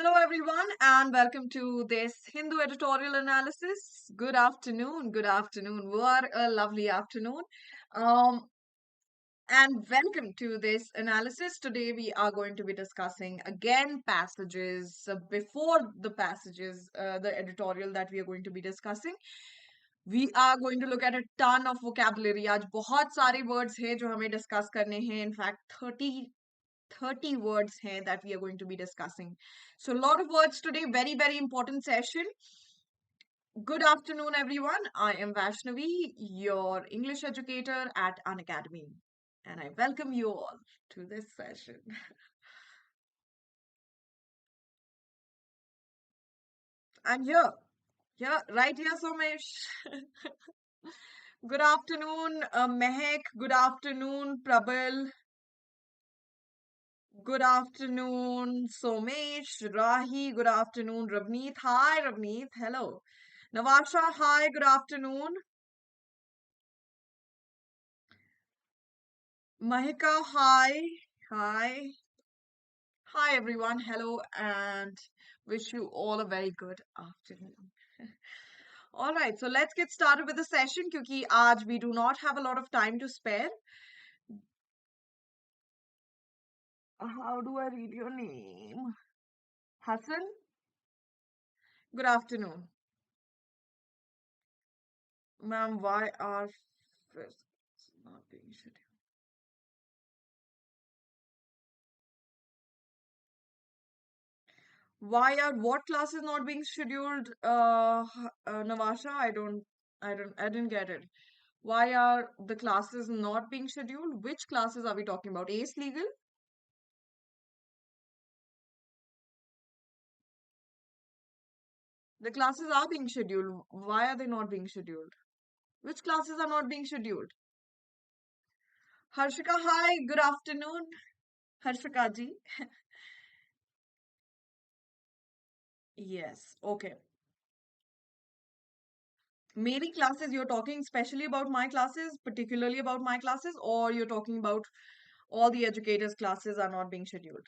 Hello, everyone, and welcome to this Hindu editorial analysis. Good afternoon. Good afternoon. What a lovely afternoon. Um, and welcome to this analysis. Today, we are going to be discussing again passages before the passages, the editorial that we are going to be discussing. We are going to look at a ton of vocabulary. आज बहुत सारे words हैं जो हमें discuss करने हैं. In fact, 30 words here that we are going to be discussing. So, a lot of words today, very, very important session. Good afternoon, everyone. I am Vaishnavi, your English educator at An Academy, and I welcome you all to this session. I'm here, right here, Somesh. Good afternoon, Mehek. Good afternoon, Prabal. Good afternoon, Somesh, Rahi. Good afternoon, Ravneet. Hi, Ravneet. Hello. Navasha, hi, good afternoon. Mahika, hi. Hi. Hi, everyone. Hello, and wish you all a very good afternoon. All right, so let's get started with the session क्योंकि आज we do not have a lot of time to spare. How do I read your name? Hassan? Good afternoon. Ma'am, why are first not being scheduled? Why are what classes not being scheduled, Navasha? I didn't get it. Why are the classes not being scheduled? Which classes are we talking about? ACE Legal? The classes are being scheduled. Why are they not being scheduled? Which classes are not being scheduled? Harshika, hi, good afternoon. Harshika ji. Yes, okay. Maybe classes, you're talking especially about my classes, particularly about my classes, or you're talking about all the educators' classes are not being scheduled?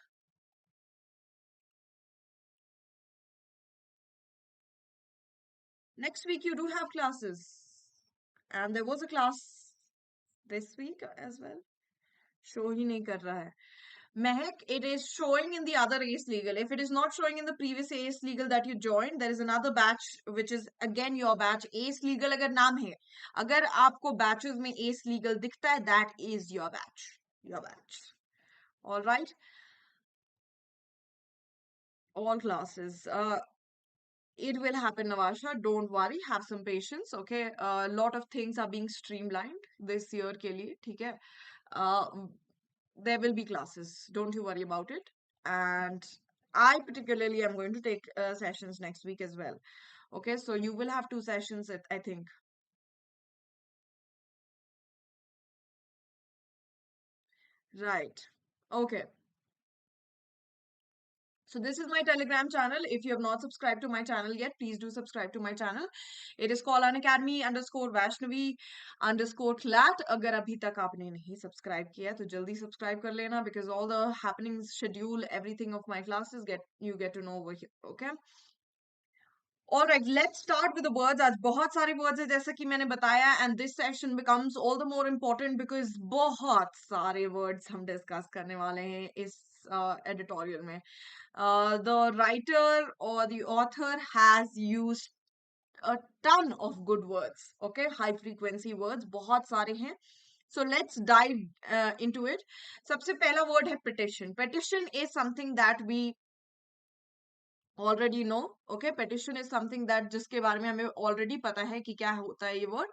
Next week you do have classes. And there was a class this week as well. Show ही नहीं कर रहा है. Mehak, it is showing in the other ACE Legal. If it is not showing in the previous ACE Legal that you joined, there is another batch which is again your batch. ACE Legal अगर नाम है, अगर आपको batches में ACE Legal दिखता है, that is your batch. Your batch. All right. All classes. It will happen, Navasha. Don't worry. Have some patience. Okay. A lot of things are being streamlined this year के लिए, ठीक है? Uh, there will be classes. Don't you worry about it. And I particularly am going to take sessions next week as well. Okay, so you will have two sessions, I think. Right. Okay. So this is my Telegram channel. If you have not subscribed to my channel yet, please do subscribe to my channel. It is called Unacademy underscore Vaishnavi underscore CLAT. अगर अभी तक आपने नहीं subscribe किया तो जल्दी subscribe कर लेना because all the happenings, schedule, everything of my classes you get to know over here. Okay. All right, let's start with the words. आज बहुत सारे words हैं जैसा कि मैंने बताया and this session becomes all the more important because बहुत सारे words हम discuss करने वाले हैं इस editorial में. The writer or the author has used a ton of good words, okay? High frequency words, बहुत सारे हैं. So let's dive into it. सबसे पहला word है petition. Petition is something that we already know, okay. Petition is something that, जिसके बारे में हमें ऑलरेडी पता है कि क्या होता है ये word.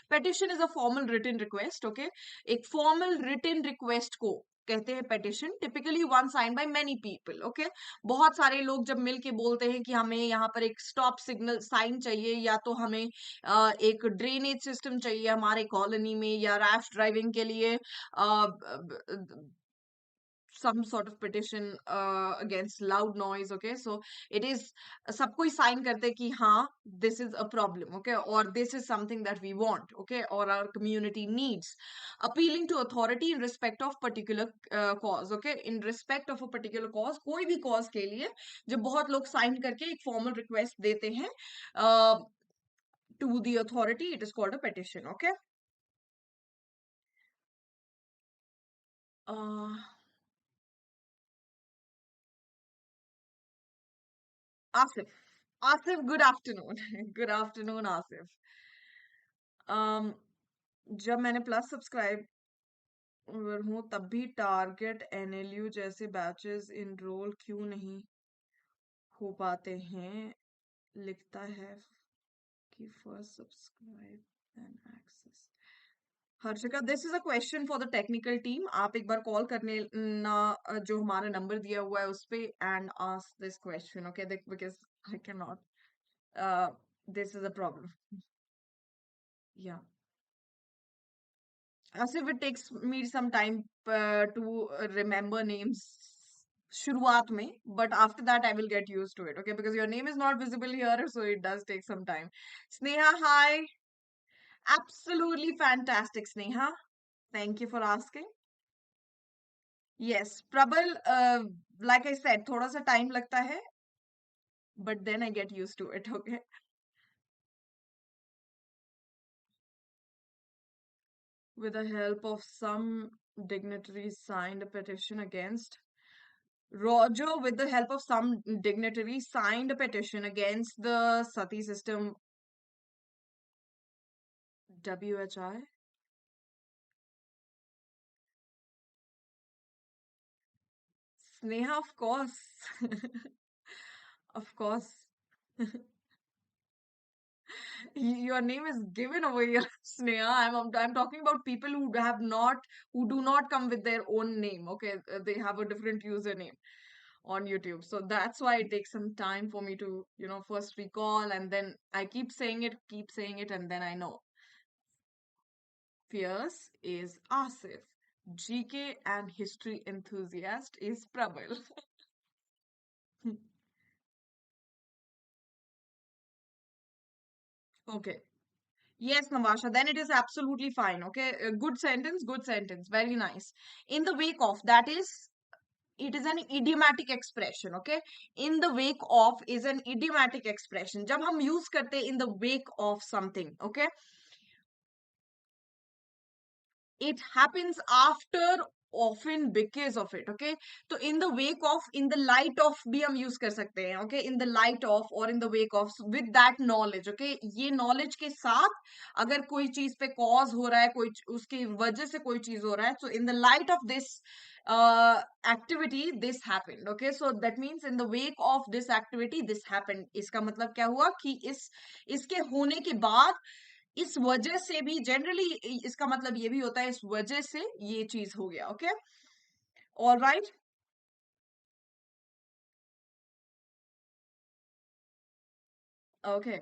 Petition is a formal written request, okay. एक फॉर्मल रिटन रिक्वेस्ट को कहते हैं petition, typically one sign by many people, okay. बहुत सारे लोग जब मिल के बोलते हैं कि हमें यहाँ पर एक स्टॉप सिग्नल साइन चाहिए, या तो हमें एक ड्रेनेज सिस्टम चाहिए हमारे कॉलोनी में, या रैश ड्राइविंग के लिए some sort of petition against loud noise, okay, so it is सब कोई sign करते हैं कि हाँ, this is a problem, okay, or this is something that we want, okay, or our community needs. Appealing to authority in respect of particular cause, okay, in respect of a particular cause, कोई भी cause के लिए जब बहुत लोग sign करके एक formal request देते हैं to the authority, it is called a petition, okay. uh, Asif. Asif, good afternoon. Good afternoon, Asif. um, जब मैंने प्लस सब्सक्राइबर हूँ तब भी टारगेट एनएलयू जैसे बैचेस इनरोल क्यों नहीं हो पाते हैं, लिखता है कि first subscribe and access. Harshika, this is a question for the technical team. आप एक बार कॉल करने ना, जो हमारा नंबर दिया हुआ है उस पे, and ask this question, okay, because I can not, this is a problem. Yeah. As if it takes me some time to remember names शुरुआत में, but after that I will get used to it, okay, because your name is not visible here, so it does take some time. Sneha, hi. Absolutely fantastic, Sneha. Thank you for asking. Yes, Prabal, like I said, थोड़ा सा time लगता है, but then I get used to it, okay. With the help of some dignitaries signed a petition against Roger, with the help of some dignitaries, signed a petition against the Sati system. WHI? Sneha, of course. Of course. Your name is given over here, Sneha. I'm talking about people who have not, who do not come with their own name. Okay, they have a different username on YouTube. So that's why it takes some time for me to, first recall, and then I keep saying it, and then I know. Fierce is Asif. GK and history enthusiast is Prabal. Okay. Yes, Navasha, then it is absolutely fine. Okay. Good sentence, good sentence. Very nice. In the wake of, that is, it is an idiomatic expression. Okay. In the wake of is an idiomatic expression. जब हम use करते in the wake of something. Okay. It happens after, often, because of it, okay. So in the wake of, in the light of भी हम use कर सकते हैं, okay, in the light of or in the wake of, with that knowledge, okay, ये knowledge के साथ अगर कोई चीज पे cause हो रहा है, कोई उसकी वजह से कोई चीज हो रहा है, so in the light of this activity this happened, okay, so that means in the wake of this activity this happened, इसका मतलब क्या हुआ कि इसके होने के बाद, इस वजह से भी, जनरली इसका मतलब ये भी होता है, इस वजह से ये चीज हो गया, okay. All right. Okay,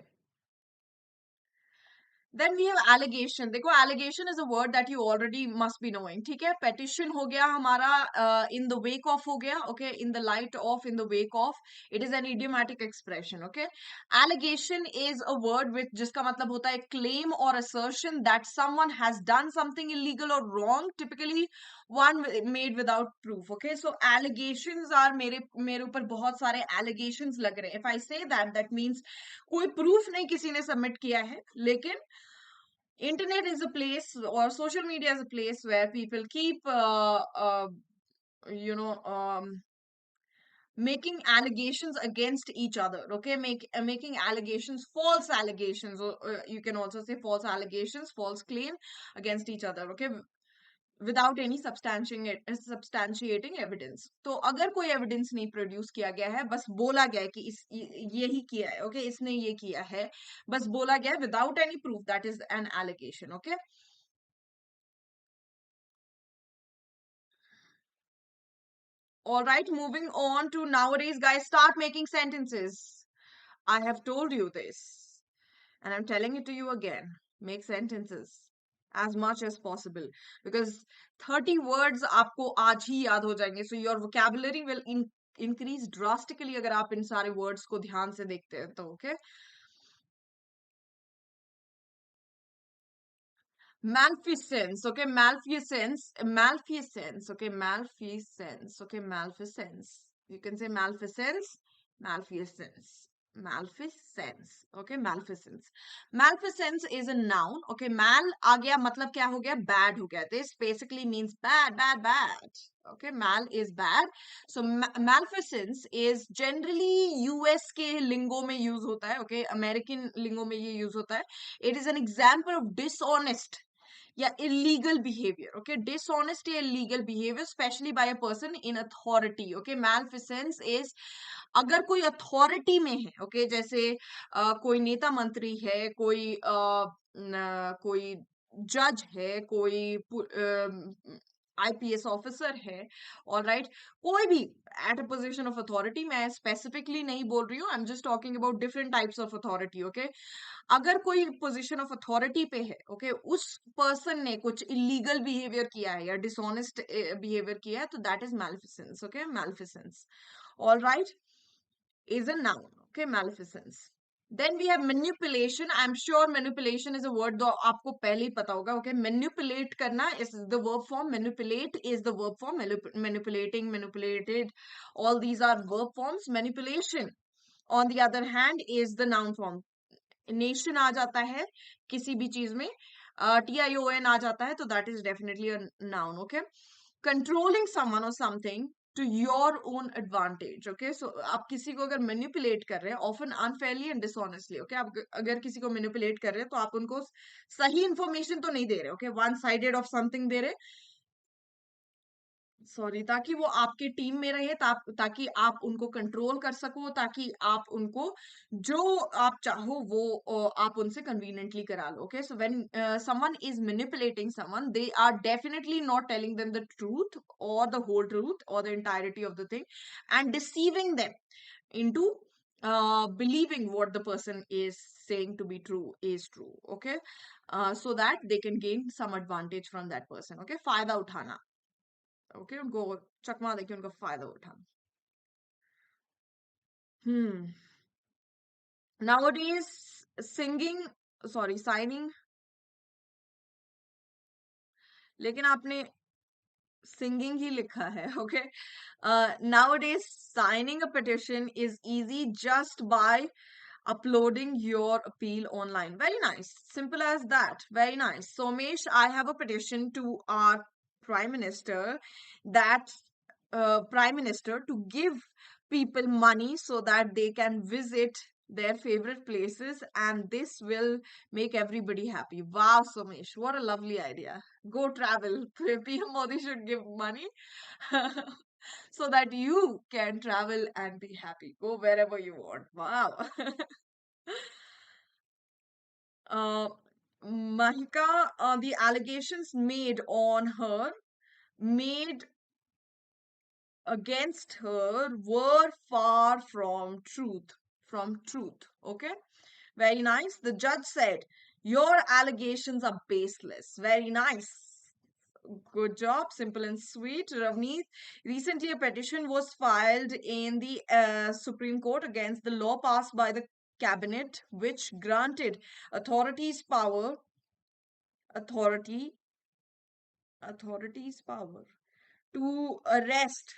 then we have allegation. देखो, allegation is a word that you already must be knowing, ठीक है। पेटिशन हो गया हमारा, इन द वेक ऑफ हो गया, okay, in the light of, in the wake of, it is an idiomatic expression, okay. Allegation is a word which, जिसका मतलब होता है claim or assertion that someone has done something illegal or wrong, typically one made without proof, okay. So allegations are, मेरे ऊपर बहुत सारे allegations लग रहे हैं। If I say that means कोई प्रूफ नहीं किसी ने सबमिट किया है, लेकिन internet is a place, or social media is a place where people keep you know making allegations against each other, okay, making allegations, false allegations, or you can also say false allegations, false claim against each other, okay. Without any substantiating evidence. तो अगर कोई evidence नहीं produce किया गया है, बस बोला गया है कि यही किया है, ओके, इसने ये किया है, बस बोला गया है without any proof, that is an allegation, okay. All right, moving on to nowadays, guys, start making sentences. I have told you this, and I'm telling it to you again. Make sentences as much as possible because 30 words आपको आज ही याद हो जाएंगे. So your vocabulary will increase drastically अगर आप इन सारे words को ध्यान से देखते हैं तो, okay? Malfeasance, okay, malfeasance, okay, malfeasance, okay, malfeasance. You can say malfeasance, malfeasance, malfeasance, okay, malfeasance. Malfeasance is a noun, okay, mal आ गया मतलब क्या हो गया? Bad हो गया. This basically means bad, bad, bad. Okay, mal is bad. So malfeasance is generally US के lingo में use होता है, okay, American lingo में ये use होता है. It is an example of dishonest, yeah, illegal behavior, okay, dishonesty, illegal behavior, especially by a person in authority, okay. Malfeasance is अगर कोई अथॉरिटी में है, ओके, जैसे कोई नेता मंत्री है, कोई जज है, कोई आईपीएस ऑफिसर है, और राइट, कोई भी at a position of authority, मैं स्पेसिफिकली नहीं बोल रही हूँ, I am just talking about different types of authority, okay. अगर कोई पोजीशन ऑफ अथॉरिटी पे है, ओके, उस पर्सन ने कुछ इलीगल बिहेवियर किया है या डिसऑनेस्ट बिहेवियर किया है, तो that is maleficence, okay, maleficence. All right, is a noun, okay, maleficence. Then we have manipulation. I am sure manipulation is a word जो आपको पहले ही पता होगा, ओके। मैनिपुलेट करना is the verb form, manipulate is the verb form, manipulating, manipulated, all these are verb forms. Manipulation on the other hand is the noun form. Nation आ जाता है किसी भी चीज में, TION आ जाता है, तो that is definitely a noun, okay. Controlling someone or something to your own advantage, okay. So आप किसी को अगर मैनिपुलेट कर रहे हैं, often unfairly and dishonestly, okay, आप अगर किसी को मैनिपुलेट कर रहे हैं तो आप उनको सही इंफॉर्मेशन तो नहीं दे रहे, okay, one sided of something they रहे, सॉरी, ताकि वो आपके टीम में रहे, ताकि आप उनको कंट्रोल कर सको, ताकि आप उनको जो आप चाहो वो आप उनसे कन्वीनियंटली करा लो, okay. So when someone is manipulating someone, they are definitely not telling them the truth और द होल ट्रूथ और the entirety of the thing, and deceiving them into believing what the person is saying to be true is true, okay, so that they can gain some advantage from that person, okay, फायदा उठाना, okay, उनको चकमा देके उनका फायदा उठाना। हम्म, nowadays singing, sorry, signing, लेकिन आपने singing ही लिखा है, okay. Nowadays signing a petition is easy just by uploading your appeal online. Very nice, simple as that, very nice. Somesh, I have a petition to our prime minister, that prime minister to give people money so that they can visit their favorite places, and this will make everybody happy. Wow, Somesh, what a lovely idea. Go travel. PM Modi should give money so that you can travel and be happy. Go wherever you want. Wow. uh, Mahika, the allegations made against her were far from truth. Okay, very nice. The judge said, your allegations are baseless. Very nice. Good job, simple and sweet. Ravneet, recently a petition was filed in the Supreme Court against the law passed by the cabinet, which granted authorities power, authority, authorities power to arrest,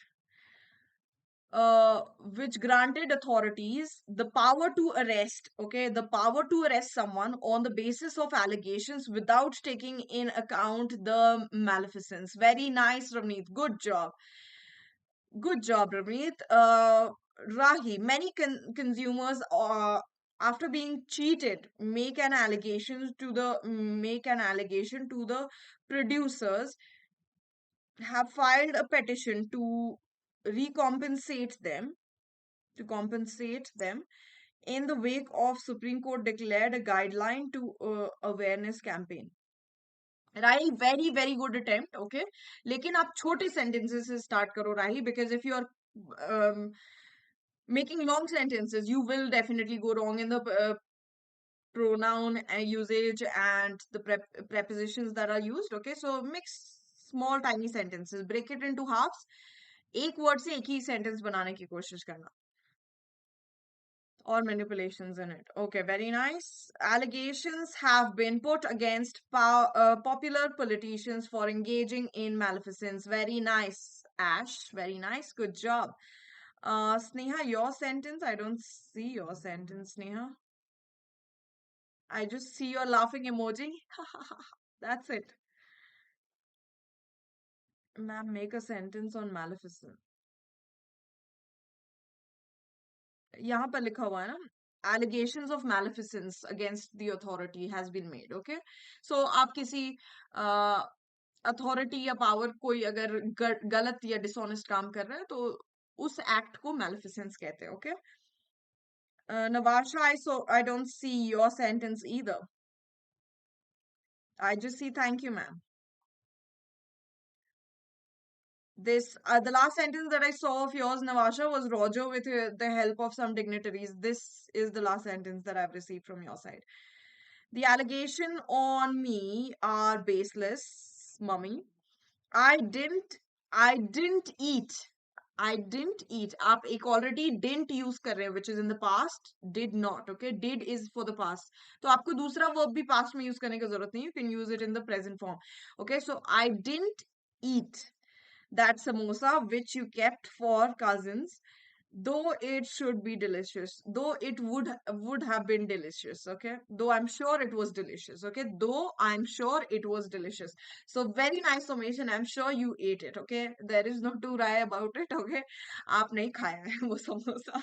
which granted authorities the power to arrest, okay, the power to arrest someone on the basis of allegations without taking in account the maleficence. Very nice, Ramneet. Good job. Good job, Ramneet. Rahi, many consumers after being cheated make an allegation to the producers have filed a petition to recompensate them, to compensate them in the wake of Supreme Court declared a guideline to awareness campaign. Rahi, very very good attempt, okay, लेकिन आप छोटे sentences से start करो राही, because if you are um, making long sentences, you will definitely go wrong in the pronoun usage and the prepositions that are used. Okay, so mix small tiny sentences, break it into halves, एक word से एक ही sentence बनाने की कोशिश करना, or manipulations in it. Okay, very nice. Allegations have been put against popular politicians for engaging in maleficence. Very nice, Ash. Very nice. Good job. Sneha, your sentence. I don't see your sentence, Sneha. I just see your laughing emoji. That's it. Ma'am, make a sentence on maleficent. यहाँ पर लिखा हुआ है ना, allegations of maleficence against the authority has been made. Okay, so आप किसी authority या power कोई अगर गलत या डिसऑनेस्ट काम कर रहा है तो उस एक्ट को मैलिफिसेंस कहते हैं. Okay, Navasha, I don't see your sentence either. I just see thank you, ma'am. This the last sentence that I saw of yours, Navasha, was Roger with the help of some dignitaries. This is the last sentence that I've received from your side. The allegation on me are baseless, mummy. I didn't I didn't eat. I didn't eat. आप एक already didn't use कर रहे हैं, which is in the past. Did not. Okay. Did is for the past. तो आपको दूसरा verb भी past में use करने की जरूरत नहीं. You can use it in the present form. Okay. So I didn't eat that samosa which you kept for cousins, though it should be delicious, though it would have been delicious. Okay, though I'm sure it was delicious. Okay, though I'm sure it was delicious. So very nice summation. I'm sure you ate it. Okay, there is no two rai about it. Okay, aap nahi khaya hai wo samosa.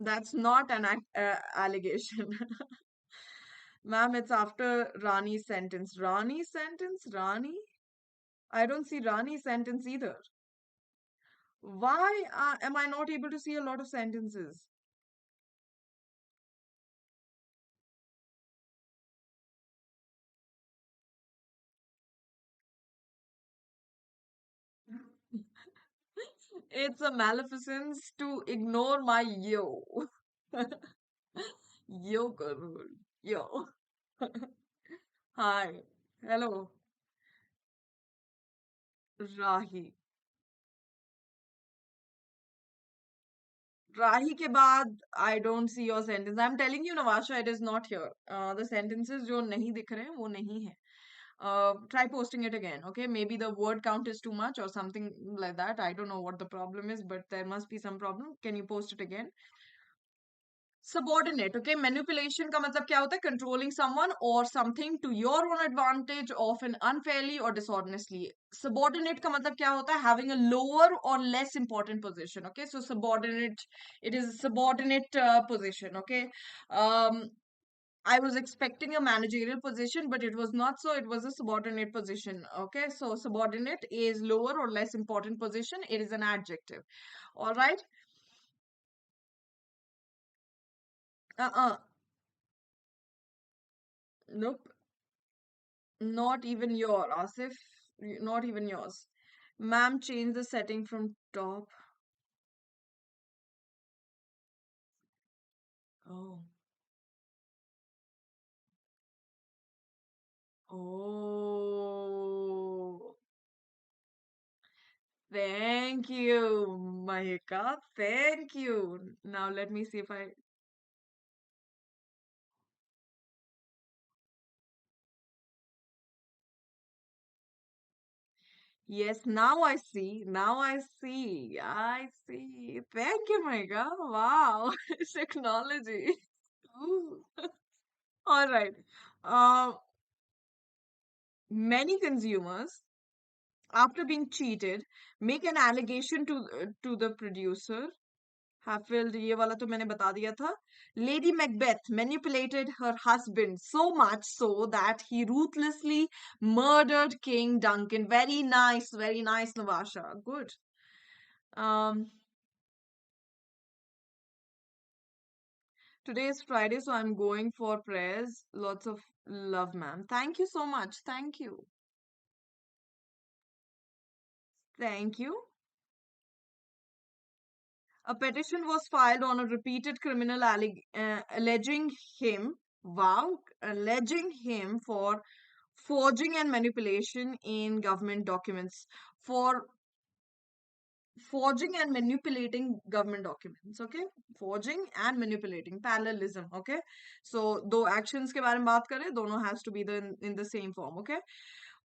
That's not an allegation. Ma'am, it's after Rani's sentence. Rani's sentence? Rani? I don't see Rani's sentence either. Why am I not able to see a lot of sentences? It's a maleficence to ignore my yo. Yo, Karul. Yo. Hi. Hello. Rahi. Rahi के बाद I don't see your sentence. I'm telling you, Navasha, it is not here. The sentences जो नहीं दिख रहे हैं वो नहीं है. Try posting it again. Okay, maybe the word count is too much or something like that. I don't know what the problem is, but there must be some problem. Can you post it again? Subordinate, okay, manipulation का मतलब क्या होता है? Controlling someone or something to your own advantage, often unfairly or dishonestly. Subordinate का मतलब क्या होता है? Having a lower or less important position. Okay, so subordinate, it is a subordinate position. Okay, um I was expecting a managerial position, but it was not so. It was a subordinate position. Okay, so subordinate is lower or less important position. It is an adjective. All right. Uh-uh. Nope. Not even your, Asif. Not even yours. Ma'am, change the setting from top. Oh. Oh. Thank you, Mahika. Thank you. Now let me see if I. Yes, now I see. Now I see. I see. Thank you, Mahika. Wow. Technology. Ooh. All right. Um, Many consumers, after being cheated, make an allegation to the producer. Hatfield, ये वाला तो मैंने बता दिया था. Lady Macbeth manipulated her husband so much so that he ruthlessly murdered King Duncan. Very nice, Navasha. Good. Um, Today is Friday, so I'm going for prayers. Lots of love, ma'am. Thank you so much. Thank you. Thank you. A petition was filed on a repeated criminal alleging him, wow, alleging him for forging and manipulation in government documents, for forging and manipulating government documents. Okay, forging and manipulating, parallelism. Okay, so दो actions के बारे में बात करें, दोनों has to be in the same form. Okay.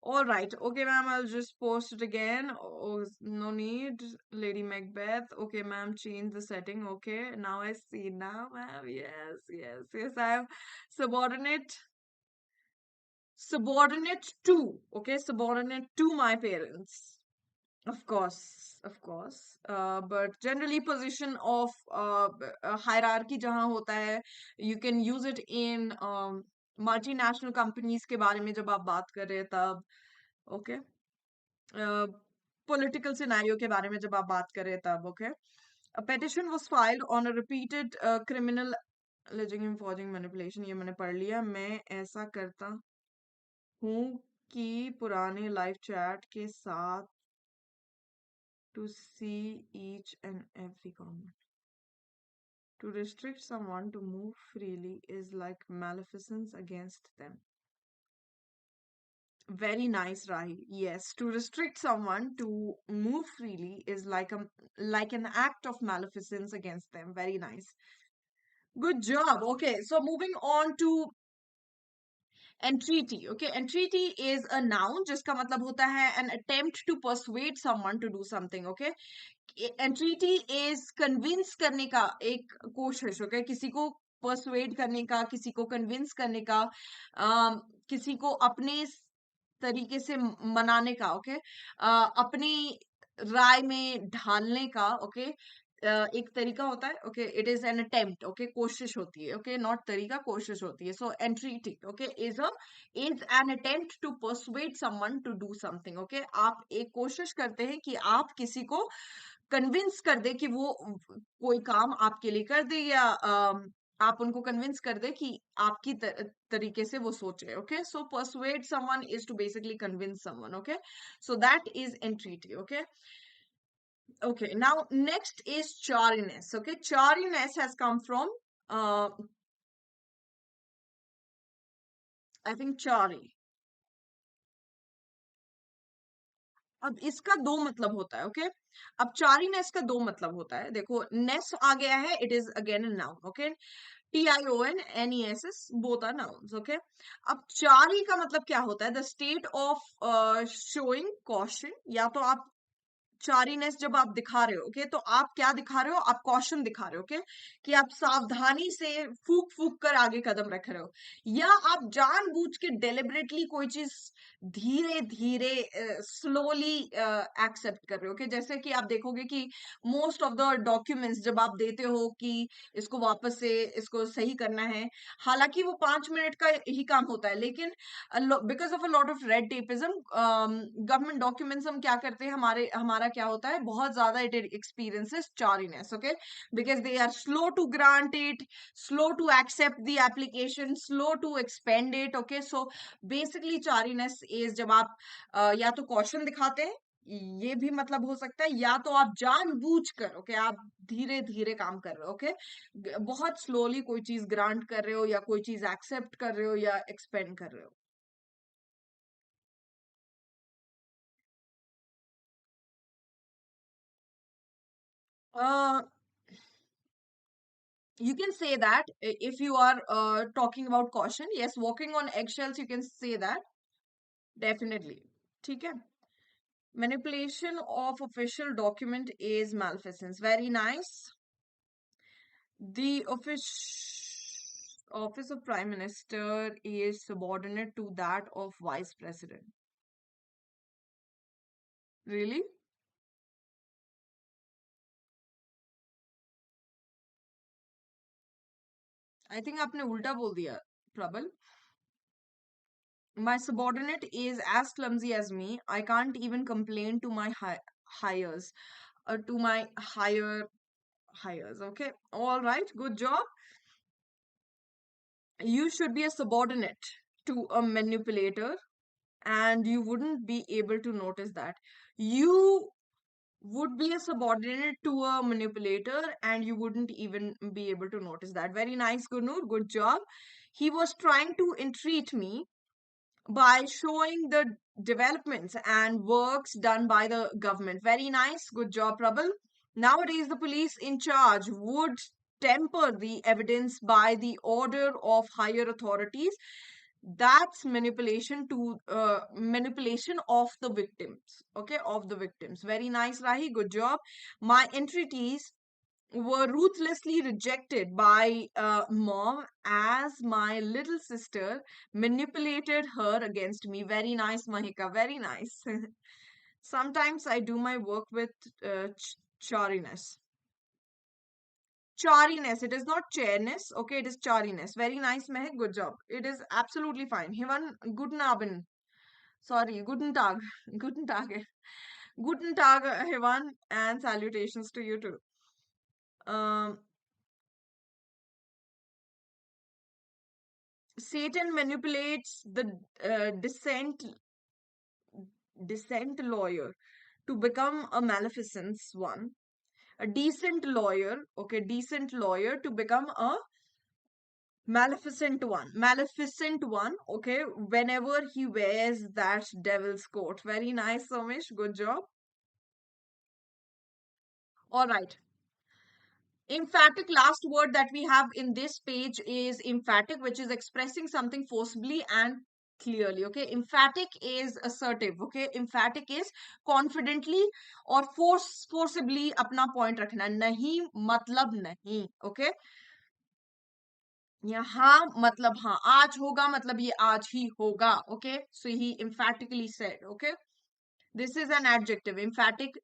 All right. Okay, ma'am, I'll just post it again. Oh, no need. Lady Macbeth. Okay, ma'am, change the setting. Okay, now I see now, ma'am. Yes. I have subordinate, subordinate to. Okay, subordinate to my parents. Of course. But generally, position of hierarchy जहाँ होता है, you can use it in multinational companies के बारे में जब आप बात कर रहे हैं तब, okay. Political scenario के बारे में जब आप बात कर रहे हैं तब, okay. A petition was filed on a repeated criminal alleging him forging manipulation. ये मैंने पढ़ लिया. मैं ऐसा करता हूँ कि पुराने लाइव चैट के साथ to see each and every comment. To restrict someone to move freely is like maleficence against them. Very nice, Rahi. Yes, to restrict someone to move freely is like an act of maleficence against them. Very nice. Good job. Okay, so moving on to entreaty. Okay, entreaty is a noun जिसका मतलब होता है an attempt to persuade someone to do something. Okay, entreaty is convince करने का एक कोशिश. Okay, किसी को persuade करने का, किसी को convince करने का, किसी को अपने तरीके से मनाने का. Okay, अपनी राय में ढालने का. Okay, एक तरीका होता है. Okay, it is an attempt. Okay, कोशिश होती है. ओके, नॉट तरीका, कोशिश होती है. So entreaty, okay, is an attempt to persuade someone to do something. Okay, आप एक कोशिश करते हैं कि आप किसी को कन्विंस कर दे कि वो कोई काम आपके लिए कर दे, या आप उनको कन्विंस कर दे कि आपकी तरीके से वो सोचे. Okay, so persuade someone is to basically convince someone. Okay, so that is entreaty. Okay. Okay, now next is chariness. Okay, chariness has come from, I think, chari. अब इसका दो मतलब होता है. ओके, अब चारीनेस का दो मतलब होता है. देखो, नेस आ गया है, it is again a noun. Okay, TIONNESS, both are nouns. Okay, अब चारी का मतलब क्या होता है? The state of showing caution. या तो आप चारीनेस जब आप दिखा रहे हो, ओके, तो आप क्या दिखा रहे हो? आप कॉशन दिखा रहे हो. ओके, कि आप सावधानी से फूक फूक कर आगे कदम रख रहे हो, या आप जानबूझ के डेलिबरेटली कोई चीज धीरे धीरे स्लोली एक्सेप्ट कर रहे हो. ओके, जैसे कि आप देखोगे कि मोस्ट ऑफ द डॉक्यूमेंट्स जब आप देते हो कि इसको वापस से इसको सही करना है, हालांकि वो 5 मिनट का ही काम होता है, लेकिन because of a lot of red tapism, government documents हम क्या करते हैं, हमारा क्या होता है, बहुत ज्यादा it experiences chariness. Okay, because they are slow to grant it, slow to accept the application, slow to expand it. Okay, so basically chariness is जब आप या तो कॉशन दिखाते हैं, ये भी मतलब हो सकता है, या तो आप जानबूझकर, ओके, आप धीरे धीरे काम कर रहे हो. ओके, बहुत स्लोली कोई चीज ग्रांट कर रहे हो, या कोई चीज एक्सेप्ट कर रहे हो, या एक्सपेंड कर रहे हो. Uh, you can say that if you are talking about caution. Yes, walking on eggshells, you can say that. Definitely. ठीक है. Manipulation of official document is malfeasance. Very nice. The office of Prime Minister is subordinate to that of Vice President. Really? I think आपने उल्टा बोल दिया प्रबल. My subordinate is as clumsy as me. I can't even complain to my hires, to my hires. Okay, all right, good job. You should be a subordinate to a manipulator, and you wouldn't be able to notice that. You would be a subordinate to a manipulator, and you wouldn't even be able to notice that. Very nice, Gurnur. Good job. He was trying to entreat me by showing the developments and works done by the government. Very nice. Good job, Prabal. Nowadays, the police in charge would temper the evidence by the order of higher authorities. That's manipulation of the victims. Okay, of the victims. Very nice, Rahi. Good job. My entreaties were ruthlessly rejected by mom as my little sister manipulated her against me. Very nice, Mahika. Very nice. Sometimes I do my work with chariness. Chariness. It is not chairness. Okay, it is chariness. Very nice, Mehak. Good job. It is absolutely fine. Hivan, guten Abend. Sorry, guten Tag. Guten Tag. Guten Tag, Hivan, and salutations to you too. Um, Satan manipulates the decent lawyer to become a maleficence one. A decent lawyer, okay, decent lawyer to become a maleficent one. Maleficent one, okay, whenever he wears that devil's coat. Very nice, Somesh. Good job. All right. Emphatic last word that we have in this page is emphatic, which is expressing something forcibly and clearly. Okay, emphatic is assertive. Okay, emphatic is confidently or forcibly अपना point रखना. नहीं मतलब नहीं. Okay, या हाँ मतलब हाँ. आज होगा मतलब ये आज ही होगा. Okay, so he emphatically said. Okay, this is an adjective. Emphatic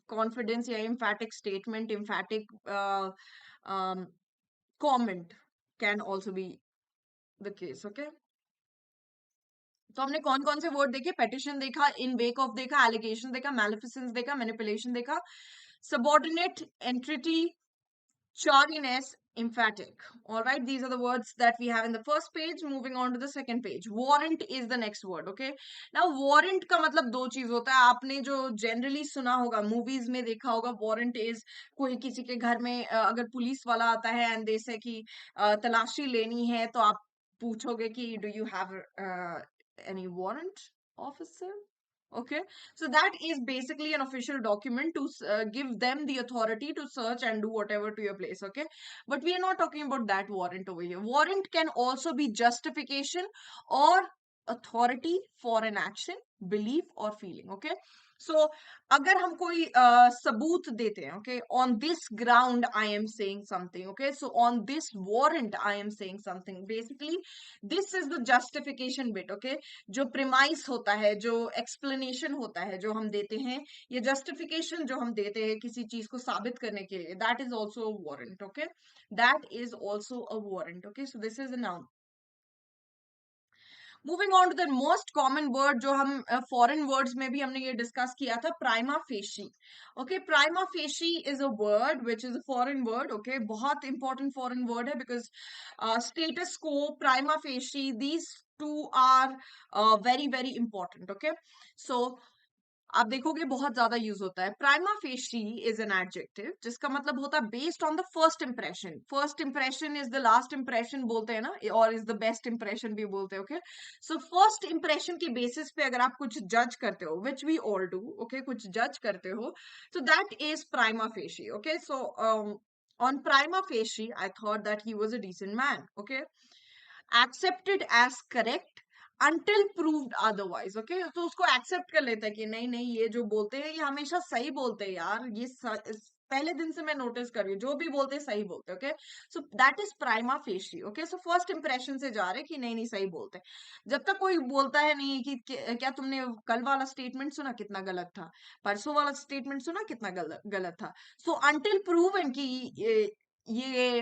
confidence या emphatic statement, emphatic um, comment can also be the case. Okay, तो हमने कौन कौन से वर्ड देखे? पेटिशन देखा, इन वेक ऑफ देखा, एलिगेशन देखा, मैलिफिसेंस देखा, मैनिपुलेशन देखा, subordinate entity, chauviness, emphatic. All right, these are the words that we have in the first page. Moving on to the second page, warrant is the next word. Okay, now warrant का मतलब दो चीज होता है. आपने जो generally सुना होगा, मूवीज में देखा होगा, वारंट इज कोई किसी के घर में अगर पुलिस वाला आता है एंड दे से कि तलाशी लेनी है, तो आप पूछोगे कि do you have any warrant officer. Okay, so that is basically an official document to give them the authority to search and do whatever to your place. Okay, but we are not talking about that warrant over here. Warrant can also be justification or authority for an action, belief or feeling. Okay, so अगर हम कोई सबूत देते हैं, okay, on this ground I am saying something. Okay, so on this warrant I am saying something. Basically, this is the justification bit. Okay, जो premise होता है, जो एक्सप्लेनेशन होता है जो हम देते हैं, ये जस्टिफिकेशन जो हम देते हैं किसी चीज को साबित करने के लिए, that is also a warrant. Okay, that is also a warrant. Okay, so this is a noun. Moving on to the most common word जो हम फॉरेन वर्ड्स में भी हमने ये डिस्कस किया था, prima facie. Okay, prima facie is a word which is a foreign word. Okay, बहुत important foreign word है because status quo, prima facie, these two are very very important. Okay, so आप देखोगे बहुत ज्यादा use होता है. Prima facie is an adjective जिसका मतलब होता है based on the first impression. First impression is the last impression बोलते हैं ना, और इज द बेस्ट इंप्रेशन भी बोलते हैं. ओके, सो फर्स्ट इंप्रेशन के बेसिस पे अगर आप कुछ जज करते हो, which we all do, okay, कुछ जज करते हो, so that is prima facie. Okay, so on prima facie I thought that he was a decent man. Okay, accepted as correct until proved otherwise. Okay, तो उसको accept कर लेता है कि नहीं नहीं, ये जो बोलते हैं ये हमेशा सही बोलते हैं यार, ये पहले दिन से मैं नोटिस कर रही हूँ, जो भी बोलते हैं सही बोलते हैं. Okay, so that is prima facie. Okay, so first impression से जा रहे कि नहीं नहीं सही बोलते हैं. जब तक कोई बोलता है नहीं कि क्या तुमने कल वाला स्टेटमेंट सुना कितना गलत था, परसों वाला स्टेटमेंट सुना कितना गलत गलत था, सो अंटिल प्रूवन कि ये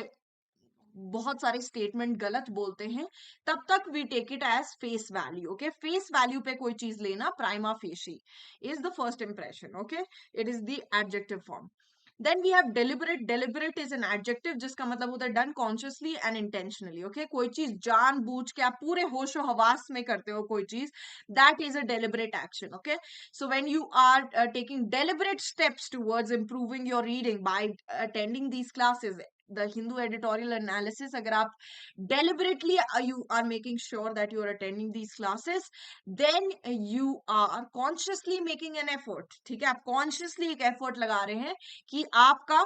बहुत सारे स्टेटमेंट गलत बोलते हैं, तब तक we take it as face value. Okay, face value पे कोई चीज लेना, prima facie is the first impression. Okay, it is the adjective form. Then we have deliberate. Deliberate is an adjective जिसका मतलब होता है done consciously and intentionally. Okay, कोई चीज जानबूझ के आप पूरे होशो हवास में करते हो कोई चीज, that is a deliberate action. Okay, so when you are taking deliberate steps towards improving your reading by attending these classes, the Hindu editorial analysis, agar aap deliberately you are making sure that you are attending these classes, then you are consciously making an effort. ठीक है, आप consciously एक effort लगा रहे हैं कि आपका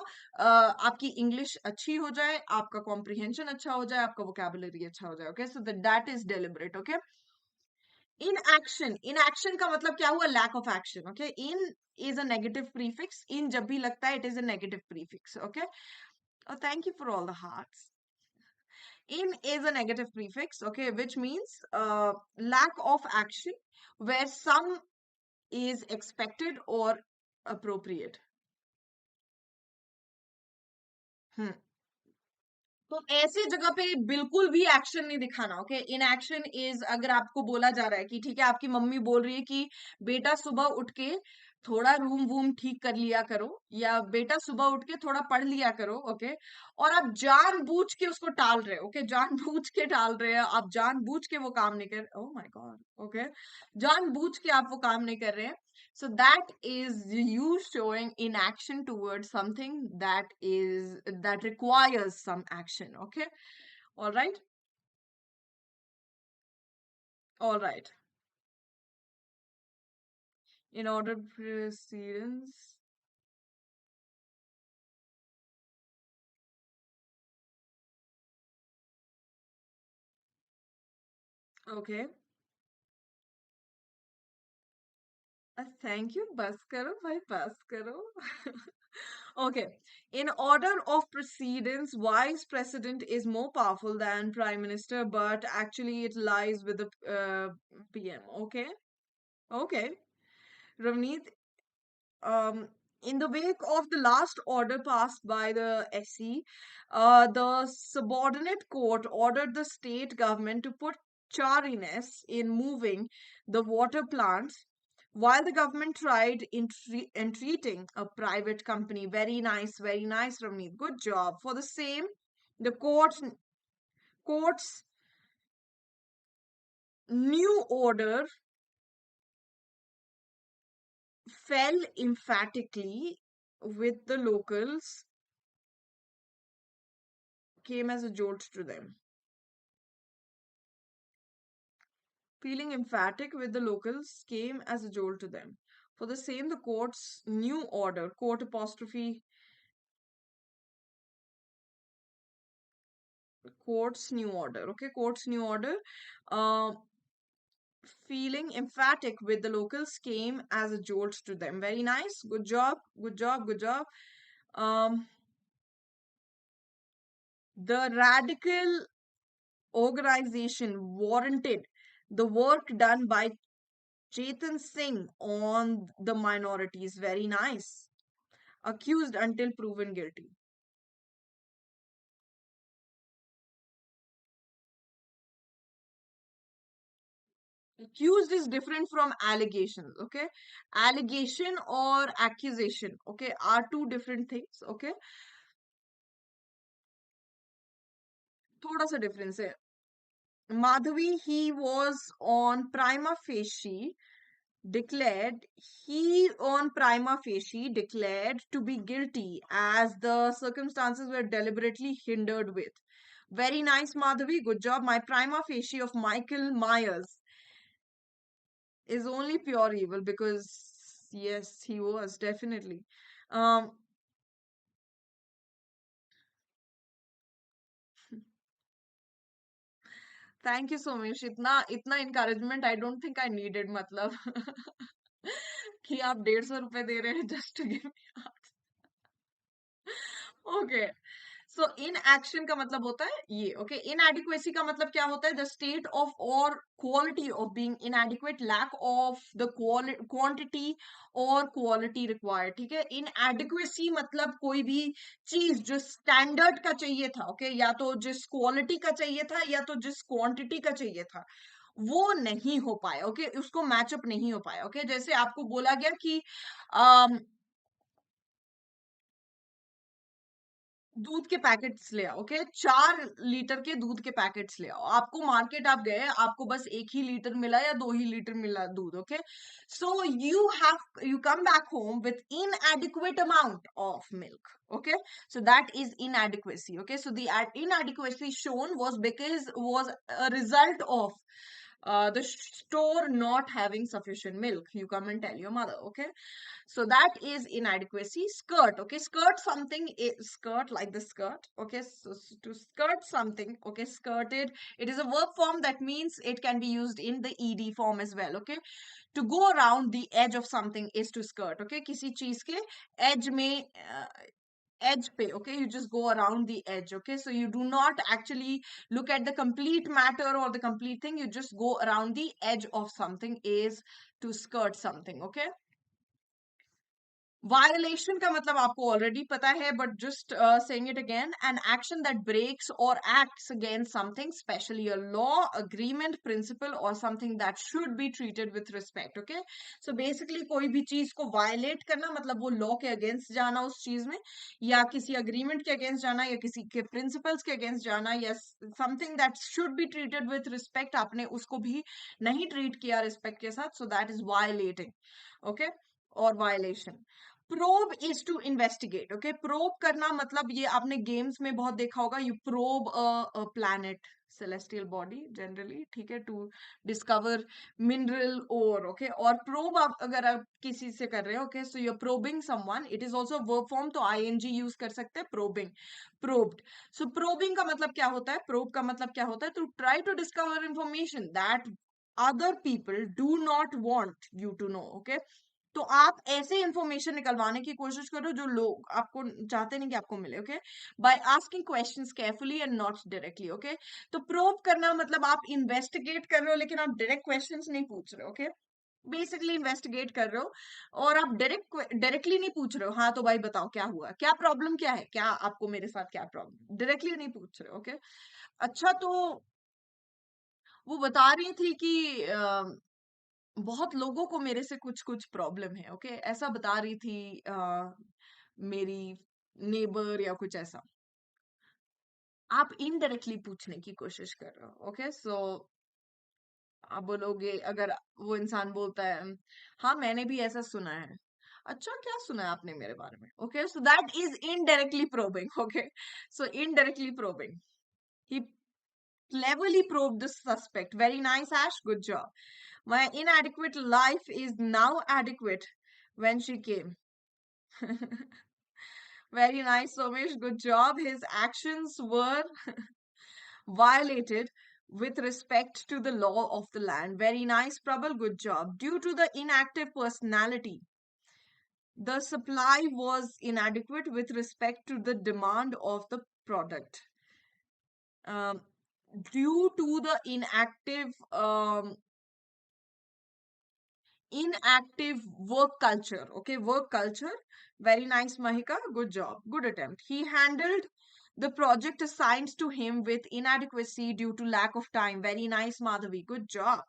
आपकी English अच्छी हो जाए, आपका comprehension अच्छा हो जाए, आपका vocabulary अच्छा हो जाए. Okay, so that is deliberate. Okay, inaction का मतलब क्या हुआ, lack of action. Okay, in is a negative prefix. In जब भी लगता है it is a negative prefix. Okay, thank you for all the hearts. In is a negative prefix, okay, which means lack of action where some is expected or appropriate. Hmm. तो ऐसी जगह पे बिल्कुल भी एक्शन नहीं दिखाना. Okay, in action is अगर आपको बोला जा रहा है कि ठीक है, आपकी मम्मी बोल रही है कि बेटा सुबह उठ के थोड़ा रूम वूम ठीक कर लिया करो, या बेटा सुबह उठ के थोड़ा पढ़ लिया करो. ओके, और आप जानबूझ के उसको टाल रहे हो. ओके, जानबूझ के टाल रहे हो आप, जानबूझ के वो काम नहीं कर, ओह माय गॉड. ओके, जानबूझ के आप वो काम नहीं कर रहे हैं. So that is you showing inaction towards something that requires some action. Okay, all right, all right. In order precedence. Okay. Thank you. बस करो भाई, बस करो. Okay. In order of precedence, vice president is more powerful than prime minister, but actually it lies with the PM. Okay. Okay. Ravneet, um, in the wake of the last order passed by the SC, the subordinate court ordered the state government to put chariness in moving the water plants, while the government tried entreating a private company. Very nice, Ramneet. Good job. For the same, the court's new order fell emphatically with the locals, came as a jolt to them. Feeling emphatic with the locals came as a jolt to them. For the same, the court's new order, court apostrophe, court's new order, okay, court's new order, uh, feeling emphatic with the locals came as a jolt to them. Very nice. Good job. Good job. Good job. Um, the radical organization warranted the work done by Chetan Singh on the minorities. Very nice. Accused until proven guilty. Accused is different from allegations. Okay, allegation or accusation, okay, are two different things. Okay, थोड़ा सा difference है. Madhavi, he was on prima facie declared he on prima facie declared to be guilty as the circumstances were deliberately hindered with. Very nice, Madhavi. Good job. My prima facie of Michael Myers is only pure evil because yes, he was definitely. Um, thank you so much. इतना encouragement I don't think I needed. मतलब कि आप 150 रुपए दे रहे हैं just to give me. Okay. So in action का मतलब होता है ये, ओके। इनएडिक्वेसी का मतलब क्या होता है? द स्टेट ऑफ और quality of being inadequate, lack of the quantity और क्वालिटी रिक्वायर्ड, ठीक है। इनएडिक्वेसी मतलब कोई भी चीज जो स्टैंडर्ड का चाहिए था, ओके, या तो जिस क्वालिटी का चाहिए था या तो जिस क्वांटिटी का चाहिए था, वो नहीं हो पाया, ओके, उसको मैचअप नहीं हो पाया, ओके। जैसे आपको बोला गया कि दूध के पैकेट्स ले आओ, ओके, 4 लीटर के दूध के पैकेट्स ले आओ। आपको मार्केट आप गए, आपको बस 1 ही लीटर मिला या 2 ही लीटर मिला दूध, okay. So you come back home with inadequate amount of milk, okay, so that is inadequacy, okay। So the inadequacy shown was a result of the store not having sufficient milk. You come and tell your mother, okay, so that is inadequacy. Skirt, okay, skirt something, skirt like the skirt, okay, so to skirt something, okay, skirted, it is a verb form, that means it can be used in the ed form as well, okay। To go around the edge of something is to skirt, okay, किसी चीज के edge में edge pe, okay, you just go around the edge, okay, so you do not actually look at the complete matter or the complete thing, you just go around the edge of something is to skirt something, okay। Violation का मतलब आपको already पता है, but just saying it again, an action that breaks or acts against something, especially a law, agreement, principle, or something that should be treated with respect, okay। So basically कोई भी चीज को violate करना मतलब वो law के against जाना उस चीज में, या किसी agreement के against जाना, या किसी के principles के against जाना, या something that should be treated with respect, आपने उसको भी नहीं treat किया respect के साथ, so that is violating, okay, or violation। Probe is to investigate, okay. Probe करना मतलब ये आपने गेम्स में बहुत देखा होगा, you probe a planet, celestial body generally, ठीक है, टू डिस्कवर मिनरल और, ओके। और प्रोब आप अगर आप किसी से कर रहे हो, okay, so you are probing someone, it is also verb form, तो आईएनजी यूज कर सकते हैं, प्रोबिंग, प्रोब्ड। सो प्रोबिंग का मतलब क्या होता है? प्रोब का मतलब क्या होता है? To try to discover information that other people do not want you to know, okay। तो आप ऐसे इंफॉर्मेशन निकलवाने की कोशिश करो जो लोग आपको चाहते नहीं कि आपको मिले, okay, by asking questions carefully and not directly, okay. तो प्रोब करना मतलब आप इन्वेस्टिगेट कर रहे हो लेकिन आप डायरेक्ट क्वेश्चंस नहीं पूछ रहे हो, ओके। बेसिकली इन्वेस्टिगेट कर रहे हो और आप डायरेक्टली नहीं पूछ रहे हो, हाँ तो भाई बताओ क्या हुआ, क्या प्रॉब्लम, क्या है, क्या आपको मेरे साथ क्या प्रॉब्लम, डायरेक्टली नहीं पूछ रहे हो, ओके। अच्छा, तो वो बता रही थी कि बहुत लोगों को मेरे से कुछ कुछ प्रॉब्लम है, ओके, ऐसा बता रही थी मेरी नेबर या कुछ ऐसा। आप इनडायरेक्टली पूछने की कोशिश कर रहे हो, ओके। सो आप बोलोगे, अगर वो इंसान बोलता है, हाँ मैंने भी ऐसा सुना है। अच्छा, क्या सुना है आपने मेरे बारे में, okay, so that is indirectly probing, okay. So indirectly probing, he cleverly probed the suspect. Very nice, Ash, good job। My inadequate life is now adequate when she came। Very nice, Somesh. Good job. His actions were violated with respect to the law of the land. Very nice, Prabal. Good job. Due to the inactive personality, the supply was inadequate with respect to the demand of the product. Um, Due to the inactive work culture, okay, work culture, very nice, Mahika, good job, good attempt, he handled the project assigned to him with inadequacy due to lack of time, very nice, Madhavi, good job।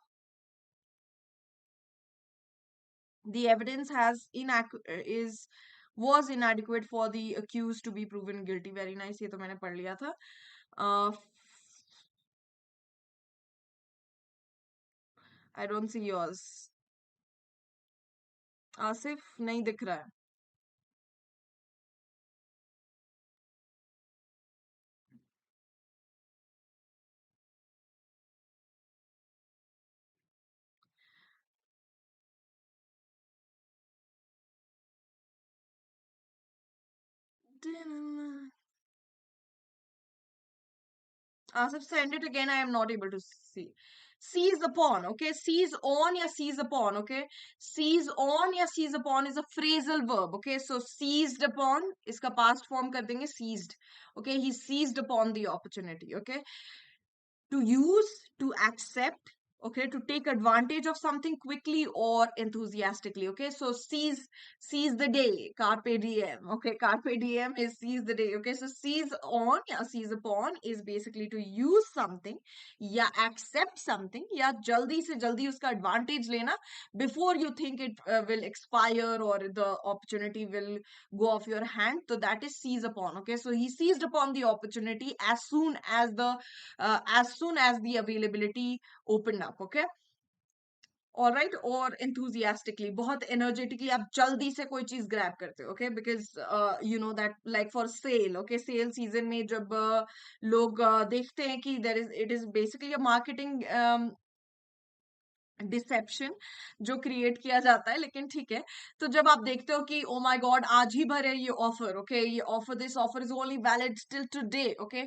The evidence is was inadequate for the accused to be proven guilty, very nice, ये तो मैंने पढ़ लिया था। uh, I don't see yours, Asif नहीं दिख रहा है। Asif, send it again. I am not able to see. Seize upon, okay? Seize on या seize upon, okay? Seize on या seize upon is a phrasal verb, okay? So seized upon, इसका past form कर देंगे seized, okay? He seized upon the opportunity, okay? To use, to accept, okay, to take advantage of something quickly or enthusiastically, okay? So seize the day, carpe diem, okay? Carpe diem is seize the day, okay? So seize on या seize upon is basically to use something या accept something या जल्दी से जल्दी उसका advantage लेना before you think it will expire or the opportunity will go off your hand. So that is seize upon, okay? So he seized upon the opportunity as soon as the availability opened up, okay? All right, और enthusiastically, बहुत energetically आप जल्दी से कोई चीज grab करते हो, okay? Because you know that like for sale, okay? Sale season में जब लोग देखते हैं कि it is basically a marketing deception जो क्रिएट किया जाता है, लेकिन ठीक है। तो जब आप देखते हो कि ओ माय गॉड आज ही भर है ये ऑफर, ओके, ये offer, this offer is only valid till today, okay,